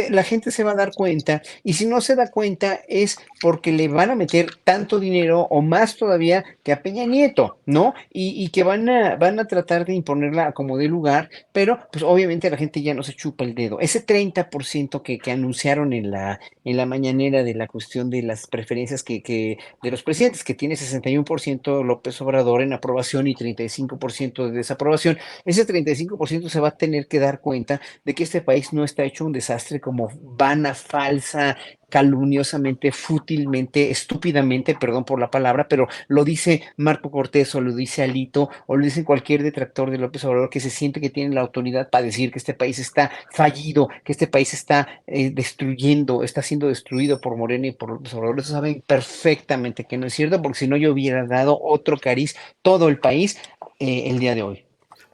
La gente se va a dar cuenta, y si no se da cuenta es porque le van a meter tanto dinero o más todavía que a Peña Nieto, ¿no? Y que van a tratar de imponerla como de lugar, pero pues obviamente la gente ya no se chupa el dedo. Ese 30% que anunciaron en la mañanera de la cuestión de las preferencias de los presidentes, que tiene 61% López Obrador en aprobación y 35% de desaprobación, ese 35% se va a tener que dar cuenta de que este país no está hecho un desastre como vana, falsa, calumniosamente, fútilmente, estúpidamente, perdón por la palabra, pero lo dice Marco Cortés o lo dice Alito o lo dice cualquier detractor de López Obrador que se siente que tiene la autoridad para decir que este país está fallido, que este país está está siendo destruido por Morena y por López Obrador. Eso saben perfectamente que no es cierto, porque si no yo hubiera dado otro cariz todo el país el día de hoy.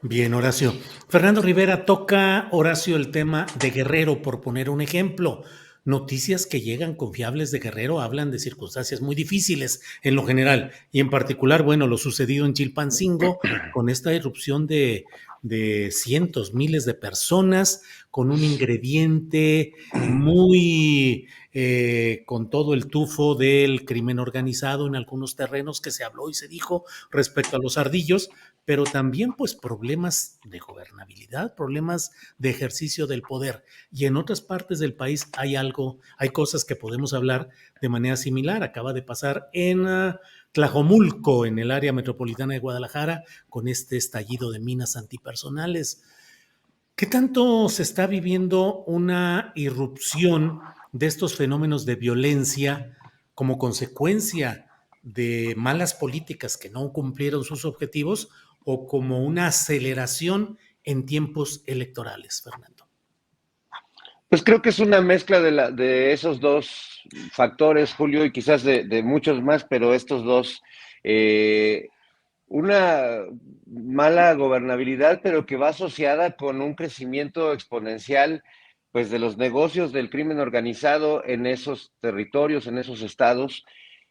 Bien, Horacio. Fernando Rivera, toca, Horacio, el tema de Guerrero, por poner un ejemplo. Noticias que llegan confiables de Guerrero hablan de circunstancias muy difíciles en lo general y en particular, bueno, lo sucedido en Chilpancingo con esta irrupción de cientos, miles de personas, con un ingrediente muy con todo el tufo del crimen organizado en algunos terrenos que se habló y se dijo respecto a los ardillos, pero también pues problemas de gobernabilidad, problemas de ejercicio del poder. Y en otras partes del país hay cosas que podemos hablar de manera similar. Acaba de pasar en Tlajomulco, en el área metropolitana de Guadalajara, con este estallido de minas antipersonales. ¿Qué tanto se está viviendo una irrupción de estos fenómenos de violencia como consecuencia de malas políticas que no cumplieron sus objetivos o como una aceleración en tiempos electorales, Fernando?
Pues creo que es una mezcla de esos dos factores, Julio, y quizás de muchos más, pero estos dos. Una mala gobernabilidad, pero que va asociada con un crecimiento exponencial, pues, de los negocios del crimen organizado en esos territorios, en esos estados.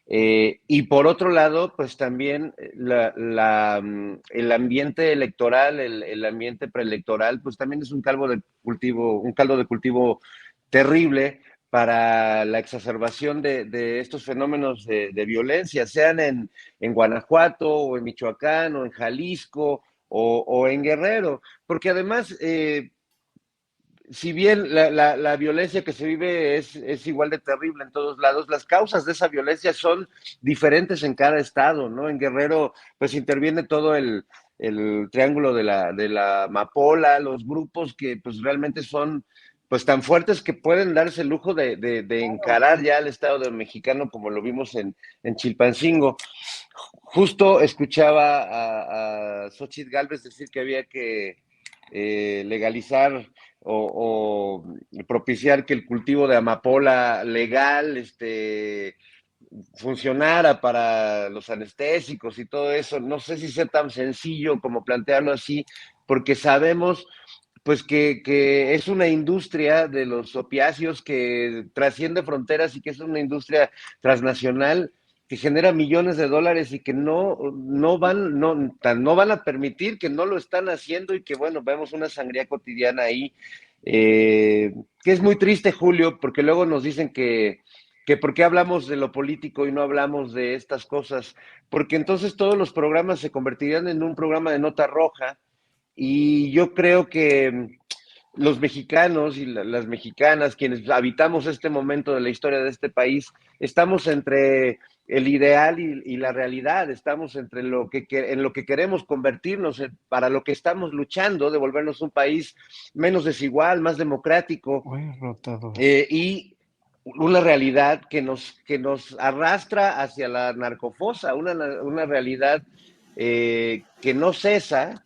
Y por otro lado, pues también el ambiente electoral, el ambiente preelectoral, pues también es un caldo de cultivo terrible para la exacerbación de estos fenómenos de violencia, sean en Guanajuato o en Michoacán o en Jalisco o en Guerrero, porque además, si bien la violencia que se vive es igual de terrible en todos lados, las causas de esa violencia son diferentes en cada estado, ¿no? En Guerrero, pues interviene todo el triángulo de la amapola, los grupos que pues realmente son pues tan fuertes que pueden darse el lujo de encarar ya al Estado mexicano como lo vimos en Chilpancingo. Justo escuchaba a Xochitl Gálvez decir que había que legalizar o propiciar que el cultivo de amapola legal funcionara para los anestésicos y todo eso. No sé si sea tan sencillo como plantearlo así, porque sabemos pues que es una industria de los opiáceos que trasciende fronteras y que es una industria transnacional que genera millones de dólares y que no van a permitir, que no lo están haciendo y que, bueno, vemos una sangría cotidiana ahí, que es muy triste, Julio, porque luego nos dicen que por qué hablamos de lo político y no hablamos de estas cosas, porque entonces todos los programas se convertirían en un programa de nota roja y yo creo que los mexicanos y las mexicanas, quienes habitamos este momento de la historia de este país, estamos entre el ideal y la realidad, estamos entre en lo que queremos convertirnos, para lo que estamos luchando, de volvernos un país menos desigual, más democrático, y una realidad que nos arrastra hacia la narcofosa, una realidad que no cesa,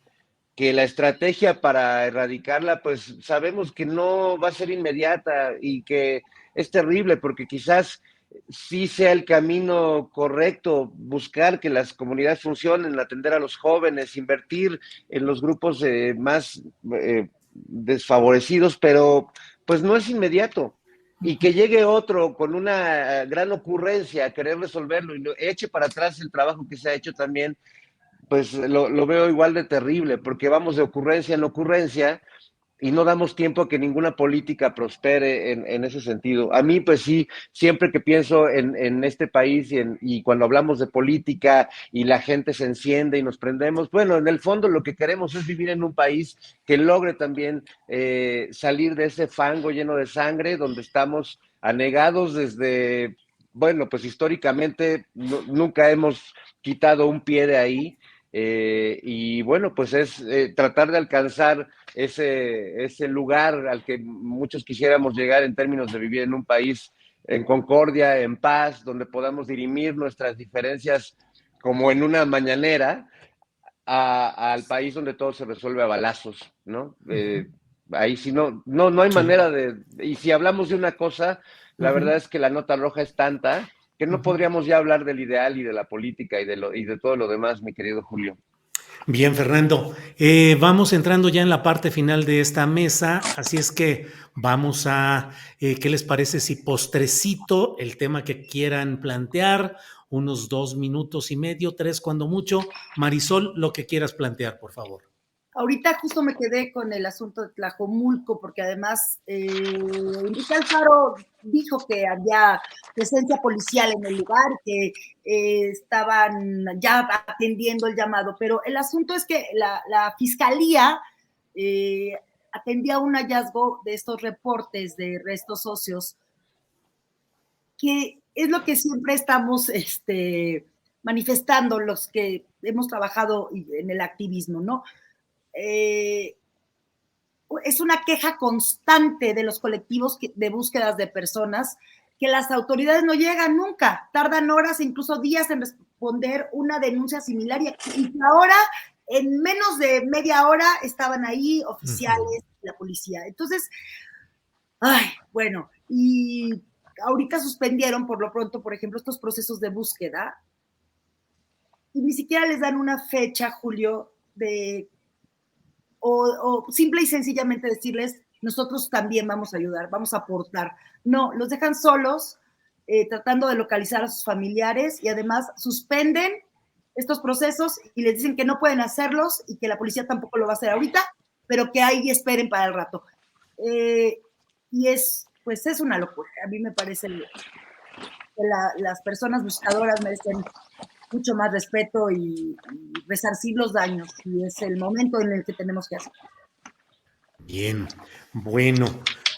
que la estrategia para erradicarla, pues sabemos que no va a ser inmediata y que es terrible porque quizás sí sea el camino correcto buscar que las comunidades funcionen, atender a los jóvenes, invertir en los grupos más desfavorecidos, pero pues no es inmediato. y que llegue otro con una gran ocurrencia a querer resolverlo y eche para atrás el trabajo que se ha hecho también, pues lo veo igual de terrible, porque vamos de ocurrencia en ocurrencia y no damos tiempo a que ninguna política prospere en ese sentido. A mí, pues sí, siempre que pienso en este país y cuando hablamos de política y la gente se enciende y nos prendemos, bueno, en el fondo lo que queremos es vivir en un país que logre también salir de ese fango lleno de sangre, donde estamos anegados desde, bueno, pues históricamente nunca hemos quitado un pie de ahí. Y bueno, pues es tratar de alcanzar ese lugar al que muchos quisiéramos llegar en términos de vivir en un país en concordia, en paz, donde podamos dirimir nuestras diferencias como en una mañanera, al país donde todo se resuelve a balazos, ¿no? Ahí sí no hay
Sí.
manera de... Y si hablamos de una cosa, la verdad es que la nota roja es tanta que no podríamos ya hablar del ideal y de la política y de todo lo demás, mi querido Julio.
Bien, Fernando. Vamos entrando ya en la parte final de esta mesa, así es que vamos a, ¿qué les parece si postrecito el tema que quieran plantear? Unos 2 minutos y medio, 3 cuando mucho. Marisol, lo que quieras plantear, por favor.
Ahorita justo me quedé con el asunto de Tlajomulco, porque además Enrique Alfaro dijo que había presencia policial en el lugar, que estaban ya atendiendo el llamado, pero el asunto es que la fiscalía atendía un hallazgo de estos reportes de restos óseos, que es lo que siempre estamos manifestando los que hemos trabajado en el activismo, ¿no? Es una queja constante de los colectivos de búsquedas de personas que las autoridades no llegan nunca, tardan horas, incluso días en responder una denuncia similar y ahora en menos de media hora estaban ahí oficiales, la policía. Entonces, bueno, y ahorita suspendieron por lo pronto, por ejemplo, estos procesos de búsqueda y ni siquiera les dan una fecha, Julio, o simple y sencillamente decirles, nosotros también vamos a ayudar, vamos a aportar. No, los dejan solos, tratando de localizar a sus familiares y además suspenden estos procesos y les dicen que no pueden hacerlos y que la policía tampoco lo va a hacer ahorita, pero que ahí esperen para el rato. Y pues es una locura. A mí me parece que las personas buscadoras merecen mucho más respeto y resarcir los daños, y es el momento en el que tenemos que hacer.
Bien, bueno,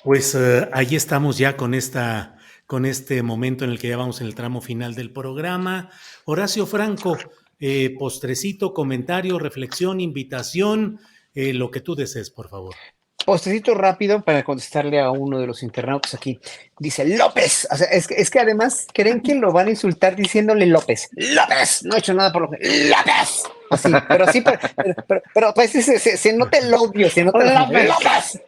pues ahí estamos ya con este momento en el que ya vamos en el tramo final del programa. Horacio Franco, postrecito, comentario, reflexión, invitación, lo que tú desees, por favor.
Postrecito rápido para contestarle a uno de los internautas aquí. Dice López. O sea, es que además creen que lo van a insultar diciéndole López. López. No he hecho nada por lo que. López. Así, pero pues se nota el odio, se nota López.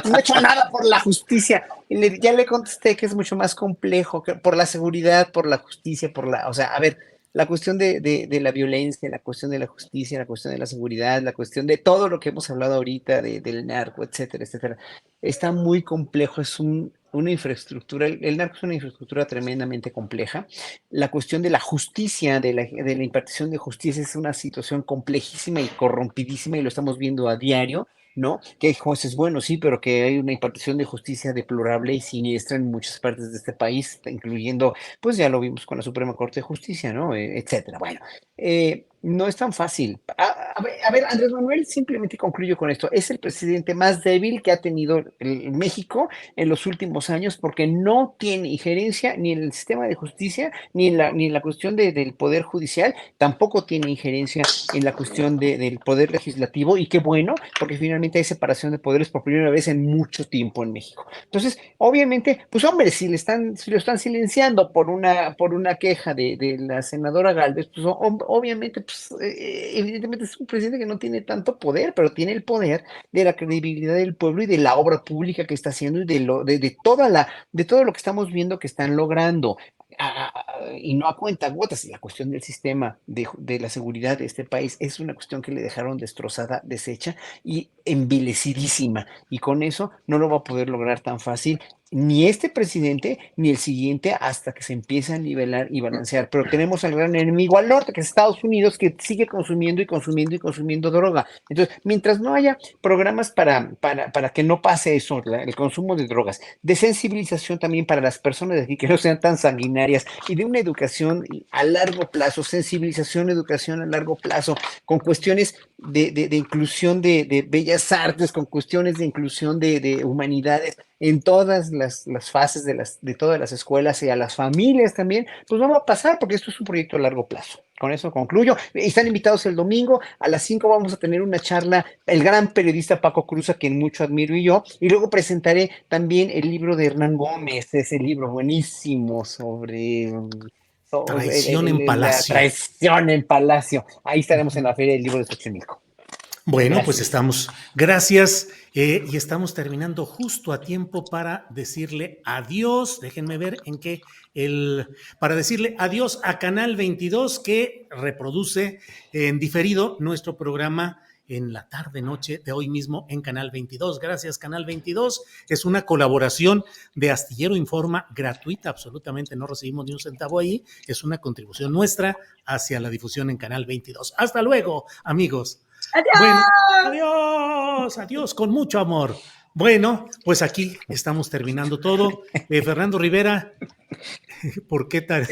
No he hecho nada por la justicia. Y ya le contesté que es mucho más complejo, que por la seguridad, por la justicia, o sea, a ver, la cuestión de la violencia, la cuestión de la justicia, la cuestión de la seguridad, la cuestión de todo lo que hemos hablado ahorita, del narco, etcétera, etcétera, está muy complejo, es una infraestructura, el narco es una infraestructura tremendamente compleja. La cuestión de la justicia, de la impartición de justicia es una situación complejísima y corrompidísima y lo estamos viendo a diario, ¿no? Que hay jueces buenos, sí, pero que hay una impartición de justicia deplorable y siniestra en muchas partes de este país, incluyendo, pues ya lo vimos con la Suprema Corte de Justicia, ¿no? Etcétera. Bueno, no es tan fácil. A ver, Andrés Manuel, simplemente concluyo con esto. Es el presidente más débil que ha tenido México en los últimos años porque no tiene injerencia ni en el sistema de justicia, ni en la cuestión del poder judicial, tampoco tiene injerencia en la cuestión del poder legislativo, y qué bueno, porque finalmente hay separación de poderes por primera vez en mucho tiempo en México. Entonces, obviamente, pues hombre, si lo están silenciando por una queja de la senadora Gálvez, pues obviamente, pues, evidentemente es un presidente que no tiene tanto poder, pero tiene el poder de la credibilidad del pueblo y de la obra pública que está haciendo y de todo lo que estamos viendo que están logrando. y no a cuentagotas. Y la cuestión del sistema de la seguridad de este país es una cuestión que le dejaron destrozada, deshecha y envilecidísima. Y con eso no lo va a poder lograr tan fácil ni este presidente ni el siguiente hasta que se empiece a nivelar y balancear. Pero tenemos al gran enemigo al norte, que es Estados Unidos, que sigue consumiendo y consumiendo y consumiendo droga. Entonces, mientras no haya programas para que no pase eso, el consumo de drogas, de sensibilización también para las personas de aquí, que no sean tan sanguinarias, y de una educación a largo plazo, sensibilización, educación a largo plazo, con cuestiones de inclusión de bellas artes, con cuestiones de inclusión de humanidades en todas las fases de todas las escuelas y a las familias también, pues no va a pasar porque esto es un proyecto a largo plazo. Con eso concluyo. Están invitados el domingo a las 5 vamos a tener una charla, el gran periodista Paco Cruz, a quien mucho admiro y yo, y luego presentaré también el libro de Hernán Gómez, ese libro buenísimo sobre
Traición en
la
Palacio.
traición en Palacio. Ahí estaremos en la Feria del Libro de Xochimilco.
Bueno,
Gracias.
pues estamos, gracias, y estamos terminando justo a tiempo para decirle adiós. Déjenme ver en qué para decirle adiós a Canal 22, que reproduce en diferido nuestro programa en la tarde-noche de hoy mismo en Canal 22. Gracias, Canal 22. Es una colaboración de Astillero Informa gratuita, absolutamente no recibimos ni un centavo ahí. Es una contribución nuestra hacia la difusión en Canal 22. Hasta luego, amigos.
¡Adiós!
Bueno, adiós, con mucho amor. Bueno, pues aquí estamos terminando todo. Fernando Rivera, ¿por qué tal?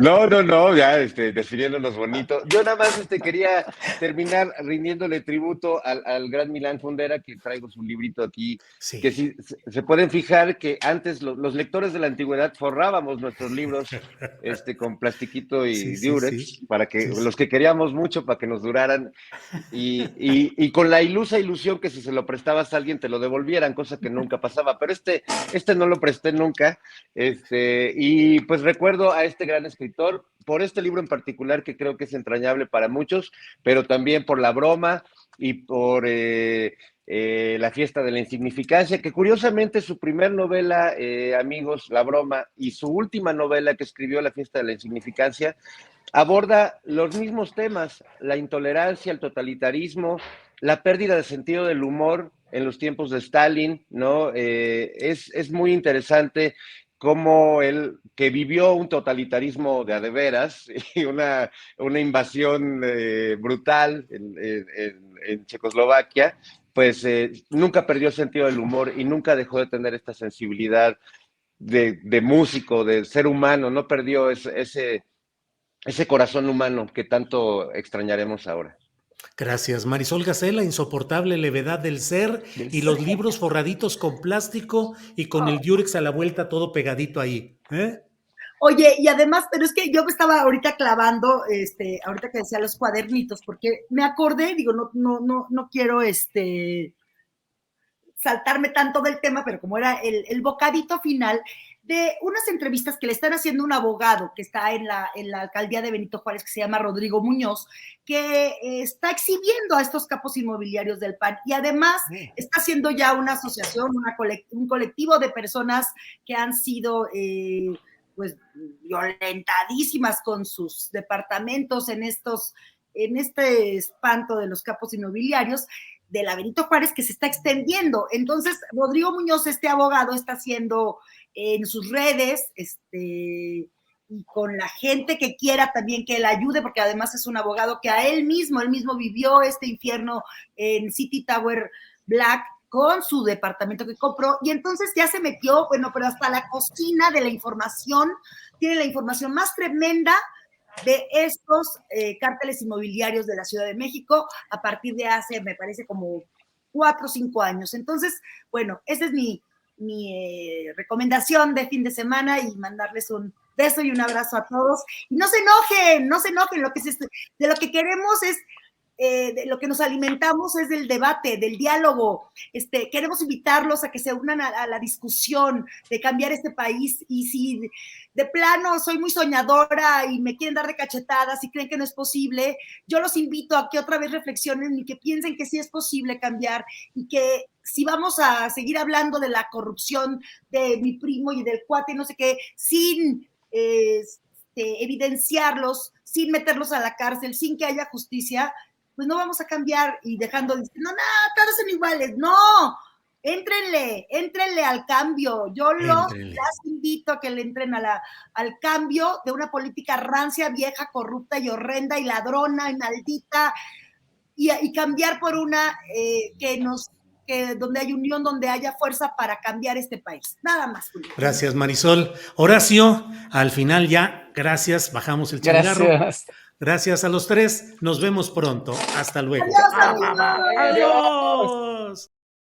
No, ya despidiéndonos bonito. Yo nada más quería terminar rindiéndole tributo al gran Milán Kundera, que traigo su librito aquí,
Sí.
que sí, se pueden fijar que antes los lectores de la antigüedad forrábamos nuestros libros con plastiquito y Durex, para que los que queríamos mucho, para que nos duraran, y con la ilusa ilusión que si se lo prestabas a alguien te lo devolvieran, cosa que nunca pasaba, pero este no lo presté nunca, y pues recuerdo a este gran escritor por este libro en particular que creo que es entrañable para muchos, pero también por La Broma y por La Fiesta de la Insignificancia, que curiosamente su primer novela, amigos, La Broma, y su última novela que escribió, La Fiesta de la Insignificancia, aborda los mismos temas: la intolerancia, el totalitarismo, la pérdida de sentido del humor en los tiempos de Stalin, ¿no? Es muy interesante cómo él, que vivió un totalitarismo de a de veras y una invasión brutal en Checoslovaquia, pues nunca perdió sentido del humor y nunca dejó de tener esta sensibilidad de músico, de ser humano, no perdió ese corazón humano que tanto extrañaremos ahora.
Gracias, Marisol Gacela, insoportable levedad del ser y los libros forraditos con plástico y con el Durex a la vuelta todo pegadito ahí.
Oye, y además, pero es que yo me estaba ahorita clavando, ahorita que decía los cuadernitos, porque me acordé, digo, no quiero saltarme tanto del tema, pero como era el bocadito final de unas entrevistas que le están haciendo un abogado que está en la alcaldía de Benito Juárez, que se llama Rodrigo Muñoz, que está exhibiendo a estos capos inmobiliarios del PAN y además está haciendo ya una asociación, un colectivo de personas que han sido pues violentadísimas con sus departamentos en este espanto de los capos inmobiliarios de la Benito Juárez, que se está extendiendo. Entonces, Rodrigo Muñoz, este abogado, está haciendo en sus redes, y con la gente que quiera también que él ayude, porque además es un abogado que él mismo vivió este infierno en City Tower Black con su departamento que compró, y entonces ya se metió, bueno, pero hasta la cocina de la información, tiene la información más tremenda de estos cárteles inmobiliarios de la Ciudad de México a partir de hace, me parece, como 4 o 5 años. Entonces, bueno, esa es mi recomendación de fin de semana y mandarles un beso y un abrazo a todos. Y no se enojen, de lo que queremos es de lo que nos alimentamos es del debate, del diálogo. Queremos invitarlos a que se unan a la discusión de cambiar este país, y si de plano soy muy soñadora y me quieren dar de cachetadas y creen que no es posible, yo los invito a que otra vez reflexionen y que piensen que sí es posible cambiar, y que si vamos a seguir hablando de la corrupción de mi primo y del cuate, no sé qué, sin evidenciarlos, sin meterlos a la cárcel, sin que haya justicia, pues no vamos a cambiar, y dejando de decir, no, todos son iguales. No, éntrenle al cambio. Yo las invito a que le entren al cambio de una política rancia, vieja, corrupta y horrenda y ladrona y maldita, y cambiar por una donde hay unión, donde haya fuerza para cambiar este país. Nada más.
Gracias, Marisol. Horacio, al final ya, gracias, bajamos el changarro. Gracias a los tres, nos vemos pronto. Hasta luego.
Adiós, amigos.
Adiós.